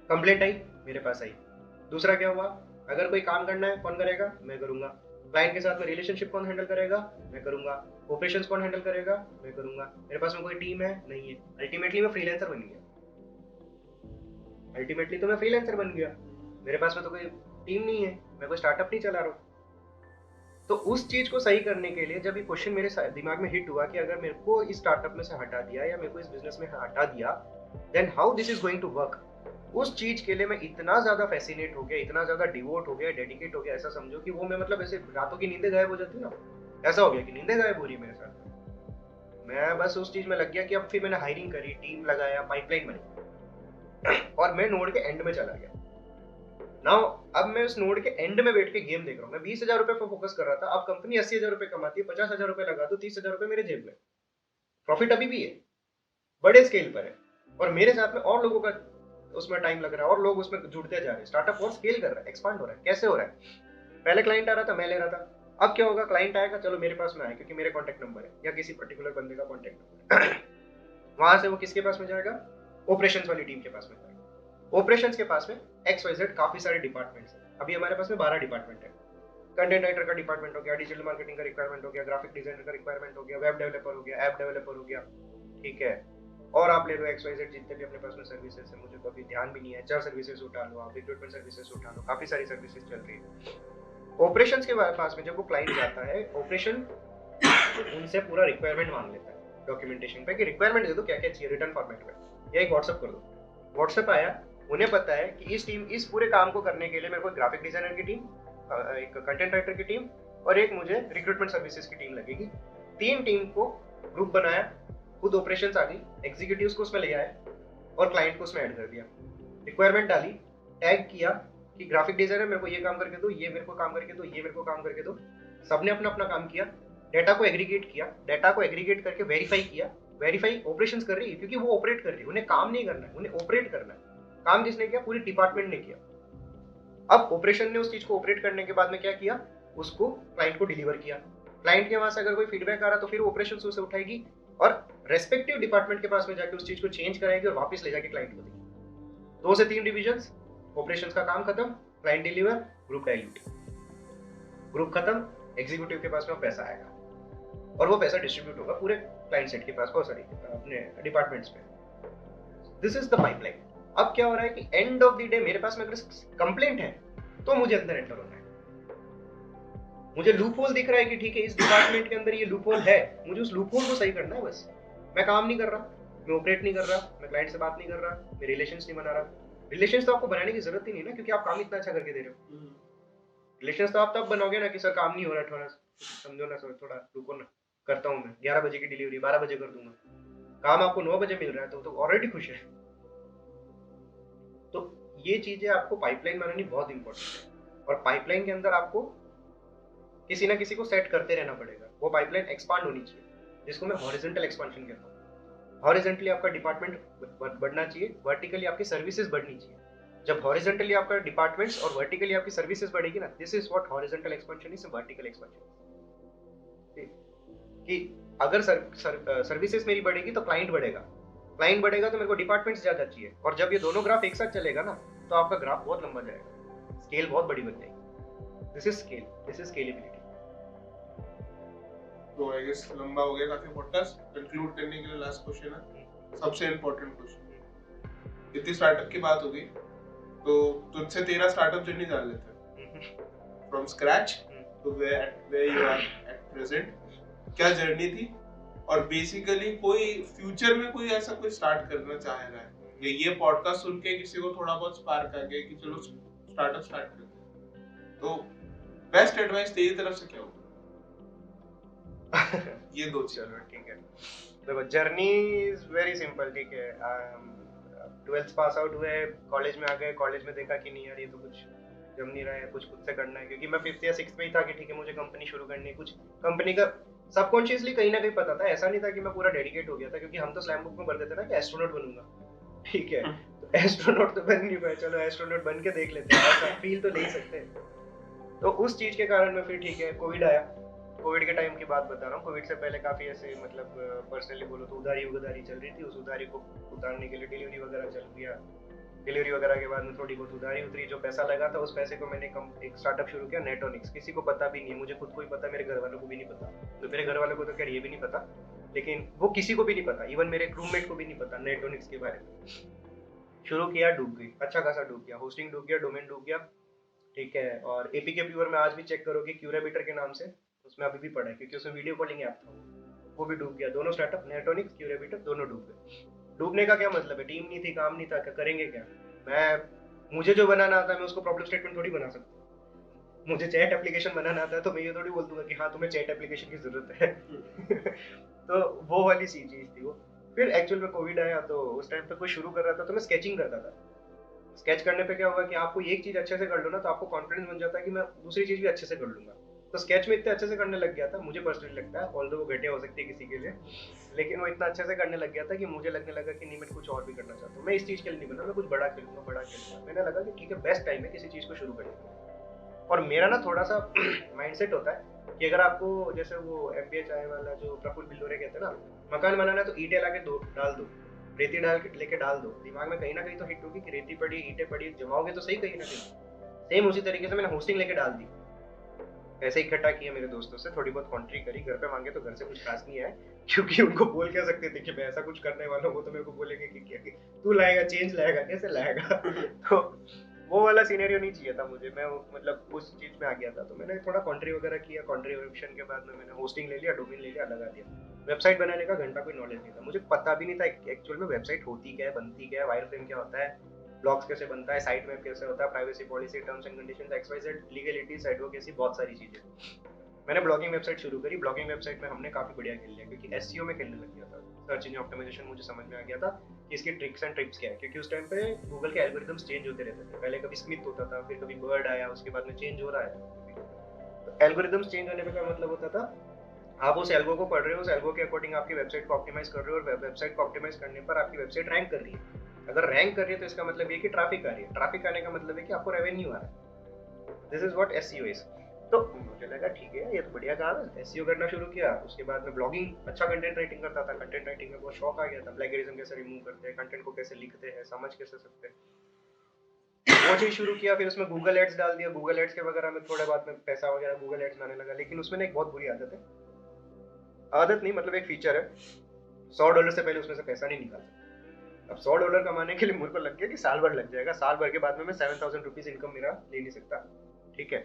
कंप्लेंट आई मेरे पास आई। दूसरा क्या हुआ, अगर कोई काम करना है कौन करेगा, मैं करूंगा। क्लाइंट के साथ में रिलेशनशिप कौन हैंडल करेगा, मैं करूंगा। ऑपरेशंस कौन हैंडल करेगा, मैं करूंगा। मेरे पास में कोई टीम है नहीं है, अल्टीमेटली मैं फ्रीलांसर बन गया। अल्टीमेटली तो मैं फ्रीलांसर बन गया, मेरे पास में तो कोई टीम नहीं है, मैं कोई स्टार्टअप नहीं चला रहा हूँ। तो उस चीज को सही करने के लिए जब ये क्वेश्चन मेरे दिमाग में हिट हुआ कि अगर मेरे को इस स्टार्टअप में से हटा दिया या मेरे को इस बिजनेस में हटा दिया, then how this is going to work, उस चीज के लिए मैं इतना ज्यादा फैसिनेट हो गया, इतना ज्यादा डिवोट हो गया, डेडिकेट हो गया, ऐसा समझो कि वो मैं मतलब ऐसे रातों की नींदें गायब हो जाती है ना, ऐसा हो गया कि नींदें गायब हो रही है मेरे साथ। मैं बस उस चीज में लग गया कि अब फिर मैंने हायरिंग करी, टीम लगाया, पाइपलाइन बनी और मैं नोड के एंड में चला गया। नाउ अब मैं उस नोड के एंड में बैठ के गेम देख रहा हूँ। मैं 20,000 रुपए पर फोकस कर रहा था, अब कंपनी 80,000 रुपए कमाती है, 50,000 रुपए लगा दो, 30,000 रुपए मेरे जेब में, प्रॉफिट अभी भी है, बड़े स्केल पर है, और मेरे साथ में और लोगों का उसमें टाइम लग रहा है और लोग उसमें जुड़ते जा रहे हैं, स्टार्टअप और स्केल कर रहा है, एक्सपांड हो रहा है। कैसे हो रहा है, पहले क्लाइंट आ रहा था, मैं ले रहा था, अब क्या होगा, क्लाइंट आएगा, चलो मेरे पास में आए क्योंकि मेरे कॉन्टेक्ट नंबर है या किसी पर्टिकुलर बंदे का कॉन्टेक्ट नंबर है वहां से वो किसके पास में जाएगा, ऑपरेशंस वाली टीम के पास में जाएगा। ऑपरेशंस के पास में XYZ काफी सारे डिपार्टमेंट्स हैं, अभी हमारे पास में 12 डिपार्टमेंट है। कंटेंट राइटर का डिपार्टमेंट हो गया, डिजिटल मार्केटिंग का रिक्वायरमेंट हो गया, ग्राफिक डिजाइनर का रिक्वायरमेंट हो गया, वेब डेवलपर हो गया, ऐप डेवलपर हो गया, ठीक है। और आप ले लो XYZ जितने भी अपने पास में सर्विसेज है, मुझे तो अभी ध्यान भी नहीं है, 4 सर्विसेज उठा लो आप, रिक्रूटमेंट सर्विसेज उठा लो, काफी सारी सर्विसेज चल रही है। ऑपरेशंस के पास में जब वो क्लाइंट जाता है, ऑपरेशन उनसे पूरा रिक्वायरमेंट मांग लेता है डॉक्यूमेंटेशन पे कि रिक्वायरमेंट दे दो क्या क्या चाहिए रिटर्न फॉर्मेट में, या एक व्हाट्सएप कर दो। व्हाट्सएप आया, उन्हें पता है कि इस पूरे काम को करने के लिए मेरे को ग्राफिक डिजाइनर की टीम, एक कंटेंट राइटर की टीम और एक मुझे रिक्रूटमेंट सर्विसेज की टीम लगेगी। 3 टीम को ग्रुप बनाया, खुद ऑपरेशंस आ गई, एग्जीक्यूटिव्स को उसमें ले आए और क्लाइंट को उसमें ऐड कर दिया। रिक्वायरमेंट डाली, टैग किया कि ग्राफिक डिजाइनर मेरे को ये काम करके दो, ये मेरे को काम करके दो, ये मेरे को काम करके दो। सबने अपना अपना काम किया, डेटा को एग्रीगेट किया, डेटा को एग्रीगेट करके वेरीफाई किया। वेरीफाई ऑपरेशंस कर रही है क्योंकि वो ऑपरेट कर रही है, उन्हें काम नहीं करना है, उन्हें ऑपरेट करना है। काम किसने किया, पूरी डिपार्टमेंट ने किया। अब ऑपरेशन ने उस चीज को ऑपरेट करने के बाद में क्या किया, उसको क्लाइंट को डिलीवर किया। क्लाइंट के वहां से अगर कोई फीडबैक आ रहा तो फिर ऑपरेशन उसे उठाएगी और रेस्पेक्टिव डिपार्टमेंट के पास में जाके उस चीज को चेंज कराएगी और वापस ले जाके क्लाइंट को देगी। 2 से 3 डिविजन्स, ऑपरेशंस का काम खत्म, client deliver, group dilute, group खत्म, एग्जीक्यूटिव के पास में पैसा आएगा और वो पैसा डिस्ट्रीब्यूट होगा पूरे क्लाइंट सेट के पास, सॉरी अपने डिपार्टमेंट्स में। This is the pipeline. अब क्या हो रहा है कि एंड ऑफ द डे मेरे पास में अगर कंप्लेंट है तो मुझे अंदर एंटर होना है। मुझे लूप होल दिख रहा है कि ठीक है इस डिपार्टमेंट के अंदर ये लूप होल है, मुझे उस लूप होल को सही करना है बस। मैं काम नहीं कर रहा, मैं ऑपरेट नहीं कर रहा, मैं क्लाइंट से बात नहीं कर रहा, मैं रिलेशंस नहीं बना रहा। रिलेशंस तो आपको बनाने की जरूरत ही नहीं ना, क्योंकि आप काम इतना अच्छा करके दे रहे हो। रिलेशंस तो आप तब बनोगे ना कि सर काम नहीं हो रहा, थोड़ा समझो ना सर, थोड़ा रुको ना, करता हूँ मैं 11 बजे की डिलीवरी 12 बजे कर दूंगा। काम आपको 9 बजे मिल रहा है तो ऑलरेडी खुश है। तो ये चीजें आपको पाइपलाइन बनानी बहुत इंपॉर्टेंट है और पाइपलाइन के अंदर आपको किसी ना किसी को सेट करते रहना पड़ेगा। वो पाइपलाइन एक्सपांड होनी चाहिए, जिसको मैं हॉरिजॉन्टल एक्सपेंशन कहता हूँ। हॉरिजॉन्टली आपका डिपार्टमेंट बढ़ना चाहिए, वर्टिकली आपकी सर्विसेज बढ़नी चाहिए। जब हॉरिजॉन्टली आपका डिपार्टमेंट्स और वर्टिकली आपकी सर्विसेज बढ़ेगी ना, this is what horizontal expansion is, vertical expansion. कि अगर सर्विसेज मेरी बढ़ेगी तो क्लाइंट बढ़ेगा, क्लाइंट बढ़ेगा तो मेरे को डिपार्टमेंट्स ज्यादा चाहिए, और जब ये दोनों ग्राफ एक साथ चलेगा ना तो आपका ग्राफ बहुत लंबा जाएगा, स्केल बहुत बड़ी बन जाएगी। This is scale, this is scalability. तो आई गेस लंबा हो गया काफी पॉडकास्ट। कंक्लूड करने के लिए लास्ट क्वेश्चन है, सबसे इंपॉर्टेंट क्वेश्चन। इतनी स्टार्टअप की बात हो गई तो तुझसे तेरा स्टार्टअप जर्नी जान लेते हैं, from scratch to where you are at present. क्या जर्नी थी, और बेसिकली कोई फ्यूचर में कोई ऐसा कोई स्टार्ट करना चाह रहा है, ये पॉडकास्ट सुन के किसी को थोड़ा बहुत स्पार्क आ गया कि चलो स्टार्टअप स्टार्ट करते हैं, तो बेस्ट एडवाइस तेरी तरफ से क्या होगा? ये दो चलो ठीक है। देखो जर्नी इज वेरी सिंपल, ठीक है। 12th पास आउट हुए, कॉलेज में आ गए, कॉलेज में देखा कि नहीं यार ये तो कुछ जम नहीं रहा है, कुछ खुद से करना है, क्योंकि मैं 5th या 6th में ही था कि ठीक है मुझे कंपनी शुरू करनी है। कुछ कंपनी का सबकॉन्शियसली कहीं ना कहीं पता था, ऐसा नहीं था कि मैं पूरा डेडिकेट हो गया था, क्योंकि हम तो स्लैम बुक में भर देते ना कि एस्ट्रोनॉट बनूंगा, ठीक है। तो एस्ट्रोनॉट तो बन नहीं पाया, चलो एस्ट्रोनॉट बन के देख लेते हैं, ऐसा फील तो ले ही सकते हैं। तो उस चीज के कारण में फिर ठीक है कोविड आया, कोविड के टाइम की बात बता रहा हूँ। कोविड से पहले काफ़ी ऐसे मतलब पर्सनली बोलो तो उधारी उधारी चल रही थी। उस उधारी को उतारने के लिए डिलीवरी वगैरह चल गया। डिलीवरी वगैरह के बाद में थोड़ी बहुत उधारी उतरी, जो पैसा लगा था उस पैसे को मैंने एक स्टार्टअप शुरू किया, नेटोनिक्स। किसी को पता भी नहीं है, मुझे खुद को ही पता, मेरे घर वालों को भी नहीं पता। तो मेरे घर वालों को तो खैर ये भी नहीं पता, लेकिन वो किसी को भी नहीं पता, इवन मेरे रूममेट को भी नहीं पता नेटोनिक्स के बारे में। शुरू किया, डूब गई, अच्छा खासा डूब गया, होस्टिंग डूब गया, डोमेन डूब गया, ठीक है। और एपीके प्यूअर में आज भी चेक करोगे क्यूरेबिटर के नाम से, उसमें अभी भी पड़ा है क्योंकि उसमें वीडियो कॉलिंग ऐप था, वो भी डूब गया। दोनों स्टार्टअप नेटोनिक्स क्यूरेबिटर दोनों डूब गए। डूबने का क्या मतलब है, टीम नहीं थी, काम नहीं था, क्या करेंगे क्या। मैं मुझे जो बनाना आता है मैं उसको प्रॉब्लम स्टेटमेंट थोड़ी बना सकता हूँ। मुझे चैट एप्लीकेशन बनाना आता है तो मैं ये थोड़ी बोल दूंगा कि हाँ तुम्हें चैट एप्लीकेशन की जरूरत है। तो वो वाली सी चीज थी वो। फिर एक्चुअल में कोविड आया तो उस टाइम पे कोई शुरू कर रहा था तो मैं स्केचिंग करता था। स्केच करने पे क्या होगा कि आपको एक चीज अच्छे से कर लो ना तो आपको कॉन्फिडेंस बन जाता है कि मैं दूसरी चीज भी अच्छे से कर लूंगा। तो स्केच में इतने अच्छे से करने लग गया था, मुझे पर्सनली लगता है, ऑल्दो वो घटिया हो सकती है किसी के लिए, लेकिन वो इतना अच्छे से करने लग गया था कि मुझे लगने लगा कि नहीं मैं कुछ और भी करना चाहता हूँ। मैं इस चीज के लिए नहीं बना, मैं कुछ बड़ा खेलूंगा, बड़ा खेलूंगा। मैंने लगा कि ठीक है बेस्ट टाइम है किसी चीज को शुरू करने का। और मेरा ना थोड़ा सा माइंडसेट होता है कि अगर आपको जैसे वो एमबीए चाय वाला जो प्रफुल्ल बिल्लोरे कहते हैं ना, मकान बनाना है तो ईंटें लाके दो डाल दो, रेती डाल के लेके डाल दो, दिमाग में कहीं ना कहीं तो हिट होगी कि रेती पड़ी ईंटें पड़ी, जमाओगे तो सही कहीं ना कहीं। सेम उसी तरीके से मैंने होस्टिंग लेके डाल दी, पैसे इकट्ठा किए मेरे दोस्तों से, थोड़ी बहुत कॉन्ट्री करी, घर पे मांगे तो घर से कुछ खास नहीं आए क्योंकि उनको बोल क्या सकते थे कि मैं ऐसा कुछ करने वाला हूँ, वो तो मेरे को बोलेंगे कि क्या कि तू लाएगा चेंज लाएगा, कैसे लाएगा। तो वो वाला सीनेरियो नहीं चाहिए था मुझे, मैं मतलब उस चीज में आ गया था। तो मैंने थोड़ा कॉन्ट्री वगैरह किया, कॉन्ट्रीब्यूशन के बाद में मैंने होस्टिंग ले लिया, डोमेन ले लिया, लगा दिया। वेबसाइट बनाने का घंटा कोई नॉलेज नहीं था, मुझे पता भी नहीं था एक्चुअल में वेबसाइट होती क्या है, बनती क्या है, वायर फ्रेम क्या होता है, ब्लॉग्स कैसे बनता है, साइट मैप कैसे होता है, privacy policy, terms and conditions, XYZ, legalities, advocacy, बहुत सारी चीजें। मैंने ब्लॉगिंग वेबसाइट शुरू करी। ब्लॉगिंग वेबसाइट में हमने काफी बढ़िया खेल लिया क्योंकि एसईओ में खेलने लग गया था, सर्च इंजन ऑप्टिमाइजेशन मुझे समझ में आ गया था कि इसकी ट्रिक्स एंड टिप्स क्या है, क्योंकि उस टाइम पे गूगल के एल्गोरिथम्स चेंज होते रहते थे। पहले कभी स्मिथ होता था, फिर कभी बर्ड आया, उसके बाद में चेंज हो रहा है। तो एल्गोरिथम्स चेंज होने का मतलब होता था आप उस एल्गो को पढ़ रहे हो, उस एल्गो के अकॉर्डिंग आपकी वेबसाइट को ऑप्टिमाइज कर रहे हो, और वेबसाइट को ऑप्टिमाइज करने पर आपकी वेबसाइट रैंक कर रही है। अगर रैंक कर रही है तो इसका मतलब ये कि ट्रैफिक आ रही है, ट्रैफिक आने का मतलब है कि आपको रेवेन्यू आ रहा है। This is what SEO is. तो मुझे लगा ठीक है ये तो बढ़िया काम है, एसईओ करना शुरू किया। उसके बाद में ब्लॉगिंग, अच्छा कंटेंट राइटिंग करता था, कंटेंट राइटिंग में बहुत शौक आ गया था, प्लेगरिज्म कैसे रिमूव करते हैं, कंटेंट को कैसे लिखते हैं, समझ कैसे सकते हैं, वो चीज शुरू किया। फिर उसमें गूगल एड्स डाल दिया, गूगल एड्स के वगैरह में थोड़े बाद में पैसा वगैरह गूगल एड्स में आने लगा। लेकिन उसमें एक बहुत बुरी आदत है, आदत नहीं मतलब एक फीचर है, $100 से पहले उसमें से पैसा नहीं निकाल सकते। अब $100 कमाने के लिए मुझे को लग गया कि साल भर लग जाएगा, साल भर के बाद में मैं 7,000 रुपीज इनकम मेरा ले नहीं सकता, ठीक है।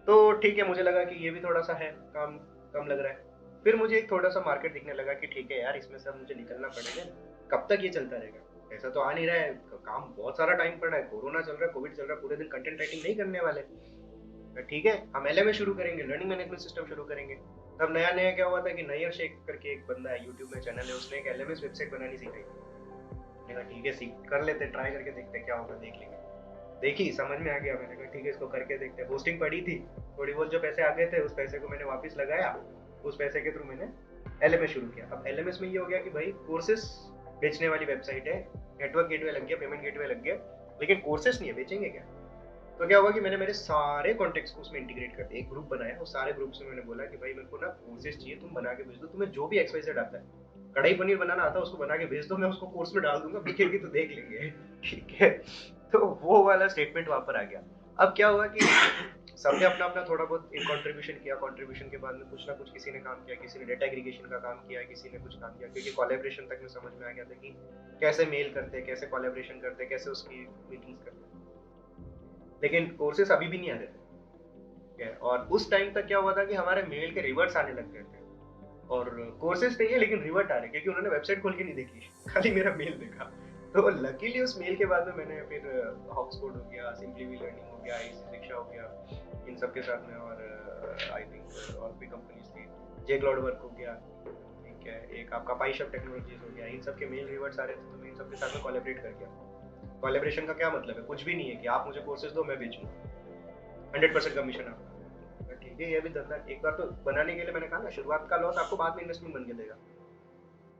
तो ठीक है, मुझे लगा कि ये भी थोड़ा सा है काम, कम लग रहा है। फिर मुझे एक थोड़ा सा मार्केट दिखने लगा कि ठीक है यार इसमें सब मुझे निकलना पड़ेगा, कब तक ये चलता रहेगा, ऐसा तो आ नहीं रहा है, काम बहुत सारा टाइम पड़ा है, कोरोना चल रहा है, कोविड चल रहा है, पूरे दिन कंटेंट राइटिंग नहीं करने वाले। तो ठीक है हम एलएमएस शुरू करेंगे, लर्निंग मैनेजमेंट सिस्टम शुरू करेंगे। तब नया नया क्या हुआ था कि नैयर शेख करके एक बंदा है, यूट्यूब में चैनल है, उसने एक एलएमएस वेबसाइट बनानी सिखाई। मैंने कहा ठीक है सीख कर लेते, ट्राई करके देखते क्या होगा, देख लेंगे। देखी, समझ में आ गया, मैंने कहा ठीक है इसको करके देखते हैं। होस्टिंग पड़ी थी, थोड़ी बहुत जो पैसे आ गए थे उस पैसे को मैंने वापस लगाया, उस पैसे के थ्रू मैंने एलएमएस शुरू किया। अब एलएमएस में ये हो गया कि भाई कोर्सेस बेचने वाली वेबसाइट है, नेटवर्क गेटवे लग गया, पेमेंट गेटवे लग गया, लेकिन कोर्सेस नहीं है, बेचेंगे क्या। तो क्या हुआ कि मैंने मेरे सारे कॉन्टेक्ट्स को उसमें इंटीग्रेट कर दिया, एक ग्रुप बनाया, उस सारे ग्रुप में मैंने बोला कि भाई मेरे को ना कोर्सेज चाहिए, तुम बना के भेज दो, तुम्हें जो भी एक्सवाइजेड आता है, कढ़ाई पनीर बनाना आता है उसको बना के भेज दो, मैं उसको कोर्स में डाल दूंगा, बिकेगी तो देख लेंगे। ठीक है, तो वो वाला स्टेटमेंट वहां पर आ गया। अब क्या हुआ कि सबने अपना अपना थोड़ा बहुत कंट्रीब्यूशन किया, कंट्रीब्यूशन के बाद में कुछ ना कुछ किसी ने काम किया, किसी ने डेटा एग्रीगेशन का काम किया, किसी ने कुछ काम किया, क्योंकि कोलैबोरेशन तक में समझ में आ गया था कि कैसे मेल करते हैं, कैसे कोलैबोरेशन करते हैं, कैसे उसकी मीटिंग्स करते हैं। लेकिन कोर्सेस अभी भी नहीं आ रहे थे। और उस टाइम तक क्या हुआ था कि हमारे मेल के रिवर्ट्स आने लग गए थे, और कोर्सेज नहीं है लेकिन रिवर्ट आ रहे, क्योंकि उन्होंने वेबसाइट खोल के नहीं देखी, खाली मेरा मेल देखा। तो लकीली उस मेल के बाद में मैंने फिर हॉक्सफोर्ड हो गया, सिंपली वी लर्निंग हो गया, इजी शिक्षा हो गया, इन सब के साथ में, और आई थिंक और भी कंपनीज थी, जे क्लाउड वर्क हो गया, ठीक है, एक आपका पाइशप टेक्नोलॉजीज हो गया, इन सब के मेल रिवर्ट्स आ रहे थे, तो मैं इन सब के साथ में कोलैबोरेट कर गया। कोलैबोरेशन का क्या मतलब है, कुछ भी नहीं है कि आप मुझे कोर्सेज दो मैं बेचूंगा, 100% कमीशन आपका, ठीक है। ये भी धंधा एक बार तो बनाने के लिए मैंने कहा ना, शुरुआत का लॉस आपको बाद में इन्वेस्टमेंट बन के देगा।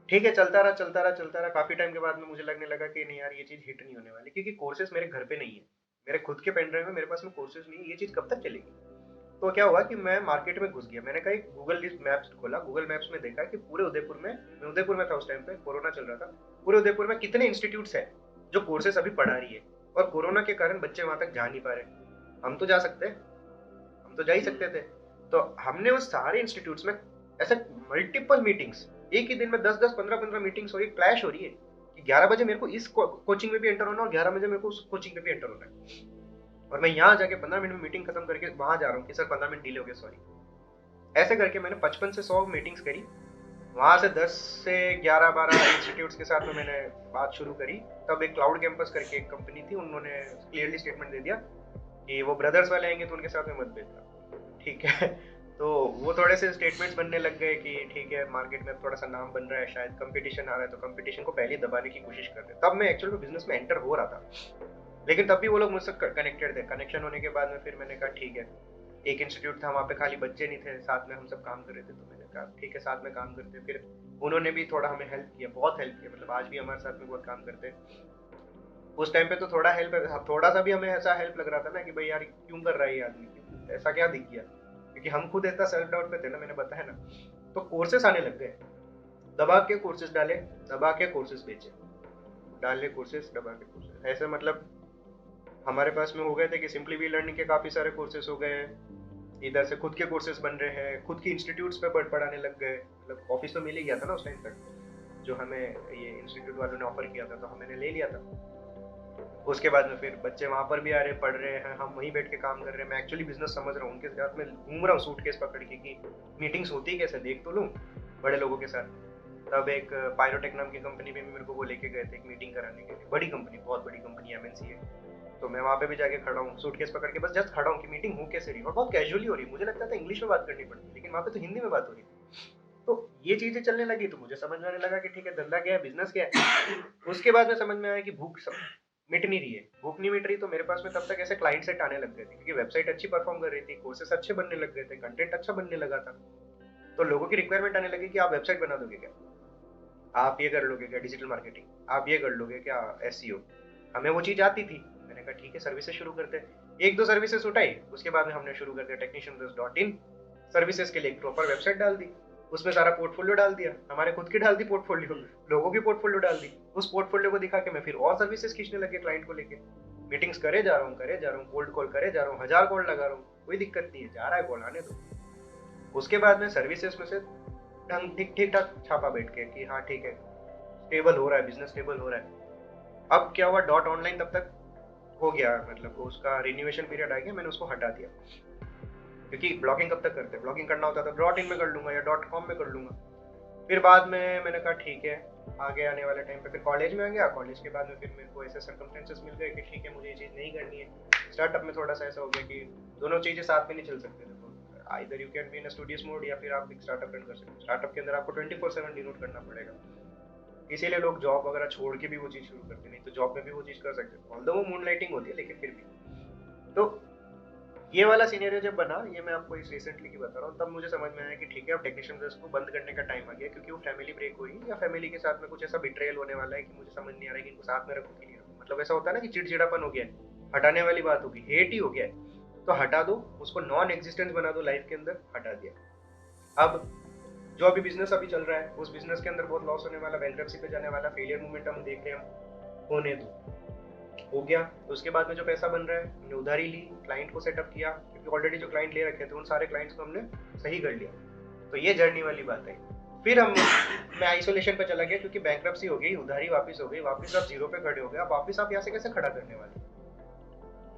ठीक है, चलता रहा चलता रहा चलता रहा, काफी टाइम के बाद में मुझे लगने लगा कि नहीं यार ये चीज हिट नहीं होने वाली, क्योंकि कोर्सेज मेरे घर पे नहीं है, मेरे खुद के पेन ड्राइव में मेरे पास में कोर्सेज नहीं है, ये चीज कब तक चलेगी। तो क्या हुआ कि मैं मार्केट में घुस गया। मैंने कहा एक गूगल मैप्स खोला, गूगल मैप्स में देखा कि पूरे उदयपुर में, मैं उदयपुर में था उस टाइम पे, कोरोना चल रहा था, पूरे उदयपुर में कितने इंस्टीट्यूट्स हैं जो कोर्सेस अभी पढ़ा रही है, और कोरोना के कारण बच्चे वहां तक जा नहीं पा रहे। हम तो जा सकते हैं, हम तो जा ही सकते थे। तो हमने उस सारे इंस्टीट्यूट्स में ऐसे मल्टीपल मीटिंग्स, एक ही दिन में 10-10 15-15 मीटिंग्स हो रही, क्लैश हो रही है कि 11 बजे मेरे को इस कोचिंग में भी एंटर होना है और 11 बजे मेरे को उस कोचिंग में भी एंटर होना है, और मैं यहाँ जाके 15 मिनट में मीटिंग खत्म करके वहां जा रहा हूँ कि सर 15 मिनट डिले हो गया, सॉरी। ऐसे करके मैंने 55 से 100 मीटिंग्स करी। वहां से 10 से 11-12 इंस्टीट्यूट्स के साथ में मैंने बात शुरू करी। तब एक क्लाउड कैंपस करके एक कंपनी थी, उन्होंने क्लियरली स्टेटमेंट दे दिया कि वो ब्रदर्स वाले आएंगे तो उनके साथ में मत भेजना, ठीक है। तो वो थोड़े से स्टेटमेंट्स बनने लग गए कि ठीक है मार्केट में थोड़ा सा नाम बन रहा है, शायद कंपटीशन आ रहा है, तो कंपटीशन को पहले दबाने की कोशिश कर रहे हैं। तब मैं एक्चुअल में बिजनेस में एंटर हो रहा था, लेकिन तब भी वो लोग मुझसे कनेक्टेड थे। कनेक्शन होने के बाद में फिर मैंने कहा ठीक है, एक इंस्टीट्यूट था वहाँ पे खाली बच्चे नहीं थे, साथ में हम सब काम कर रहे थे, तो मैंने कहा ठीक है साथ में काम करते हैं। फिर उन्होंने भी थोड़ा हमें हेल्प किया, बहुत हेल्प किया, मतलब आज भी हमारे साथ में बहुत काम करते हैं। उस टाइम पे तो थोड़ा हेल्प, थोड़ा सा भी हमें ऐसा हेल्प लग रहा था ना कि भाई यार क्यों कर रहा है ये आदमी, ऐसा क्या दिख गया, क्योंकि हम खुद इतना सेल्फ डाउट पे थे ना, मैंने बताया ना। तो कोर्सेस आने लग गए, दबा के कोर्सेज डाले, दबा के कोर्सेज बेचे, डाले कोर्सेज, दबा के कोर्सेज, ऐसे मतलब हमारे पास में हो गए थे कि सिंपली वी लर्निंग के काफ़ी सारे कोर्सेज हो गए, इधर से खुद के कोर्सेज बन रहे हैं, खुद की इंस्टीट्यूट्स पे पढ़ाने लग गए। मतलब ऑफिस तो मिल ही गया था ना उस टाइम तक, जो हमें ये इंस्टीट्यूट वालों ने ऑफर किया था, तो हमने ले लिया था। उसके बाद में फिर बच्चे वहाँ पर भी आ रहे, पढ़ रहे हैं, हम वहीं बैठ के काम कर रहे हैं। मैं एक्चुअली बिजनेस समझ रहा हूँ, उनके साथ में घूम रहा हूँ सूटकेस पकड़ के कि मीटिंग्स होती कैसे, देख तो लूँ बड़े लोगों के साथ। तब एक पायरोटेक नाम की कंपनी में भी मेरे को वो लेके गए थे एक मीटिंग कराने के लिए, बड़ी कंपनी, बहुत बड़ी कंपनी, एमएनसी है। तो मैं वहाँ पे भी जाके खड़ा हूँ सूटकेस पकड़ के, बस जस्ट खड़ा हूँ कि मीटिंग हो कैसे रही, और बहुत कैजुअली हो रही। मुझे लगता था इंग्लिश में बात करनी पड़ती, लेकिन वहाँ पे तो हिंदी में बात हो रही। तो ये चीजें चलने लगी तो मुझे समझ में आने लगा कि ठीक है धंधा क्या है, बिजनेस क्या है। उसके बाद में समझ में आया कि भूख मिट नहीं रही है, भूख नहीं मिट रही। तो मेरे पास में तब तक ऐसे क्लाइंट सेट आने लग गए थे, क्योंकि वेबसाइट अच्छी परफॉर्म कर रही थी, कोर्सेस अच्छे बनने लग गए थे, कंटेंट अच्छा बनने लगा था। तो लोगों की रिक्वायरमेंट आने लगी कि आप वेबसाइट बना दोगे क्या, आप ये कर लोगे क्या डिजिटल मार्केटिंग, आप ये कर लोगे क्या एसईओ। हमें वो चीज़ आती थी। मैंने कहा ठीक है सर्विसेज शुरू करते हैं। एक दो सर्विसेज उठाई, उसके बाद में हमने शुरू कर दिया technicianbuzz.in। सर्विसेज के लिए एक प्रॉपर वेबसाइट डाल दी, उसमें सारा पोर्टफोलियो डाल दिया, हमारे खुद की डाल दी पोर्टफोलियो, लोगों की पोर्टफोलियो डाल दी। उस पोर्टफोलियो को दिखा के मैं फिर और सर्विसेज खींचने लगे क्लाइंट को लेके। मीटिंग्स करे जा रहा हूँ, करे जा रहा हूँ, कोल्ड कॉल करे जा रहा हूँ, 1000 कॉल लगा रहा हूँ, कोई दिक्कत नहीं है, जा रहा है कॉल, आने दो। उसके बाद में सर्विसेज में से ढंग ठीक ठीक ठाक छापा बैठ के कि हाँ ठीक है स्टेबल हो रहा है, बिजनेस स्टेबल हो रहा है। अब क्या हुआ, डॉट ऑनलाइन तब तक हो गया, मतलब उसका रिन्यूएशन पीरियड आ गया, मैंने उसको हटा दिया, क्योंकि ब्लॉगिंग कब तक करते, ब्लॉगिंग करना होता था डॉट इन में कर लूंगा या डॉट कॉम में कर लूंगा। फिर बाद में मैंने कहा ठीक है, आगे आने वाले टाइम पे फिर कॉलेज में आ गया। कॉलेज के बाद में फिर मेरे को ऐसे सर्कमस्टेंसेस मिल गए कि ठीक है मुझे ये चीज़ नहीं करनी है। स्टार्टअप में थोड़ा सा ऐसा हो गया कि दोनों चीज़ें साथ में नहीं चल सकते, देखो either you can be in studious mode या फिर आप एक स्टार्टअप रन कर सकते हो। स्टार्टअप के अंदर आपको 24/7 डिनोट करना पड़ेगा, इसीलिए लोग जॉब वगैरह छोड़ के भी वो चीज़ शुरू करते, नहीं तो जॉब में भी वो चीज़ कर सकते हैं, ऑल्दो वो मूनलाइटिंग होती है, लेकिन फिर भी। तो ये वाला सीनेरियो जब बना, ये मैं आपको इस रिसेंटली की बता रहा हूँ, तब मुझे समझ में आया कि ठीक है अब टेक्नीशियन बस को बंद करने का टाइम आ गया, क्योंकि वो फैमिली ब्रेक हुई या फैमिली के साथ में कुछ ऐसा बिट्रेयल होने वाला है कि मुझे समझ नहीं आ रहा है कि इनको साथ में रखूँ कि नहीं रखूँ। मतलब ऐसा होता है ना कि चिड़चिड़ापन हो गया है, हटाने वाली बात होगी, हेट ही हो गया है, तो हटा दो उसको, नॉन एग्जिस्टेंस बना दो लाइफ के अंदर, हटा दिया। अब जो अभी बिजनेस अभी चल रहा है, उस बिजनेस के अंदर बहुत लॉस होने वाला, बैंक्रप्सी पे जाने वाला, फेलियर मूवमेंट हम देख रहे हैं, हम होने दो, हो गया। तो उसके बाद में जो पैसा बन रहा है, हमने उधारी ली, क्लाइंट को सेटअप किया, क्योंकि ऑलरेडी जो क्लाइंट ले रखे थे उन सारे क्लाइंट्स को हमने सही कर लिया। तो ये जर्नी वाली बात है। फिर हम मैं आइसोलेशन पे चला गया, क्योंकि बैंक्रप्सी हो गई, उधारी वापस हो गई, वापस आप जीरो पे खड़े हो गए। अब वापस आप यहाँ से कैसे खड़ा करने वाले,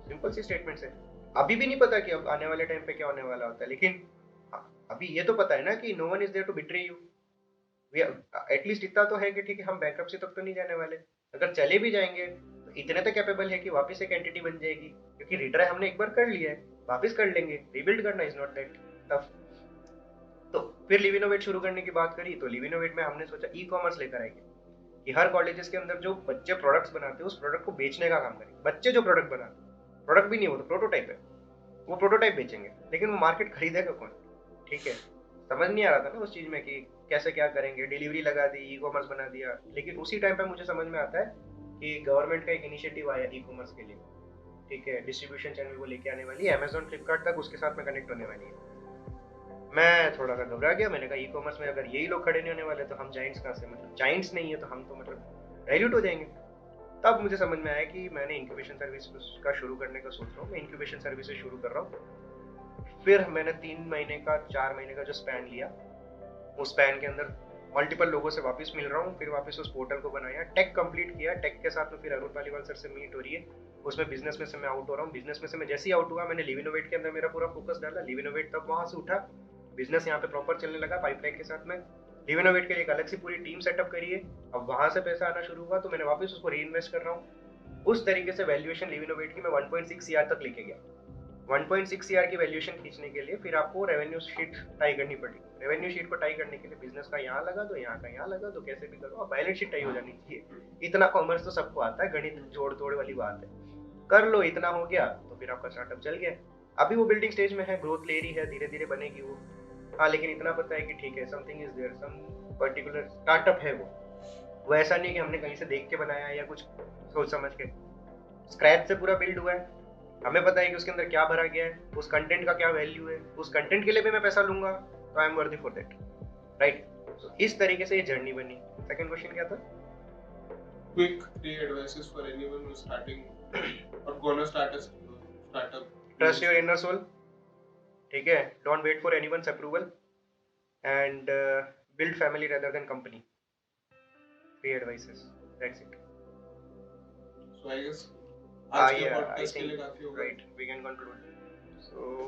सिंपल सी स्टेटमेंट है। अभी भी नहीं पता कि अब आने वाले टाइम पे क्या होने वाला होता है, लेकिन अभी ये तो पता है ना कि no one is there to betray you. At least इतना तो है कि ठीक है हम बैंक्रप्सी तक तो नहीं जाने वाले, अगर चले भी जाएंगे तो इतने तो कैपेबल है कि वापस एक एंटिटी बन जाएगी, क्योंकि रिट्राई हमने एक बार कर लिया है, वापस कर लेंगे, रिबिल्ड करना इज नॉट दैट टफ। तो फिर लिव इनोवेट शुरू करने की बात करी, तो लिव इनोवेट में हमने सोचा ई कॉमर्स लेकर आएंगे, कि हर कॉलेजेस के अंदर जो बच्चे प्रोडक्ट्स बनाते हैं उस प्रोडक्ट को बेचने का काम करेंगे। बच्चे जो प्रोडक्ट बनाते, प्रोडक्ट भी नहीं, वो तो प्रोटोटाइप है, वो प्रोटोटाइप बेचेंगे, लेकिन वो मार्केट खरीदेगा कौन, ठीक है। समझ नहीं आ रहा था ना उस चीज़ में कि कैसे क्या करेंगे, डिलीवरी लगा दी, ई कॉमर्स बना दिया। लेकिन उसी टाइम पे मुझे समझ में आता है कि गवर्नमेंट का एक इनिशिएटिव आया ई कॉमर्स के लिए, ठीक है, डिस्ट्रीब्यूशन चैनल वो लेके आने वाली है, अमेजोन फ्लिपकार्ट तक उसके साथ में कनेक्ट होने वाली है। मैं थोड़ा सा घबरा गया, मैंने कहा ई कॉमर्स में अगर यही लोग खड़े नहीं होने वाले तो हम जाइंट्स कहाँ से, मतलब जाइंट्स नहीं है तो हम तो मतलब डाइल्यूट हो जाएंगे। तब मुझे समझ में आया कि मैंने इंक्यूबेशन सर्विस का शुरू करने का सोच रहा हूँ, मैं इंक्यूबेशन सर्विसेज शुरू कर रहा हूँ। फिर मैंने 3 महीने का 4 महीने का जो स्पैन लिया, उस स्पैन के अंदर मल्टीपल लोगों से वापस मिल रहा हूँ, फिर वापस उस पोर्टल को बनाया, टेक कंप्लीट किया, टेक के साथ में फिर अरुण पालीवाल सर से मीट हो रही है, उसमें बिजनेस में से मैं आउट हो रहा हूँ। बिजनेस में से मैं जैसे ही आउट हुआ, मैंने लिव इनोवेट के अंदर मेरा पूरा फोकस डाला, लिव इनोवेट तब वहां से उठा, बिजनेस यहाँ पे प्रॉपर चलने लगा पाइपलाइन के साथ में। लिव इनोवेट के लिए एक अलग से पूरी टीम सेटअप करी है, अब वहां से पैसा आना शुरू हुआ तो मैंने वापस उसको री इन्वेस्ट कर रहा हूँ। उस तरीके से वैल्यूएशन लिव इनोवेट की मैं 1.6 सीआर तक लेके गया। 1.6 सीआर की वैल्यूएशन खींचने के लिए फिर आपको रेवेन्यू शीट टाई करनी पड़ी। रेवेन्यू शीट को टाई करने के लिए बिजनेस का यहाँ लगा दो, यहाँ का यहाँ लगा दो, कैसे भी करो, अब बैलेंस शीट टाई हो जानी चाहिए। इतना कॉमर्स तो सबको आता है, गणित जोड़ तोड़ वाली बात है, कर लो, इतना हो गया तो फिर आपका स्टार्टअप चल गया। अभी वो बिल्डिंग स्टेज में है, ग्रोथ ले रही है, धीरे धीरे बनेगी वो। हाँ, लेकिन इतना पता है कि ठीक है, something is there, some particular startup है वो ऐसा नहीं कि हमने कहीं से देख के बनाया है या कुछ सोच समझ के, स्क्रैच से पूरा बिल्ड हुआ है। हमें पता है कि उसके अंदर क्या भरा गया है, उस कंटेंट का क्या वैल्यू है, उस कंटेंट के लिए भी मैं पैसा लूंगा तो I am worthy for that, right. So इस तरीके से ये जर्नी बनी। सेकंड क्वेश्चन क्या था? Quick 3 advices for anyone who's starting or gonna start a startup. Trust your inner soul, ठीक है, don't wait for anyone's approval and build family rather than company. 3 advices, that's it. So I guess आज के Yeah, I podcast के think लिए काफी होगा। right, we can conclude. So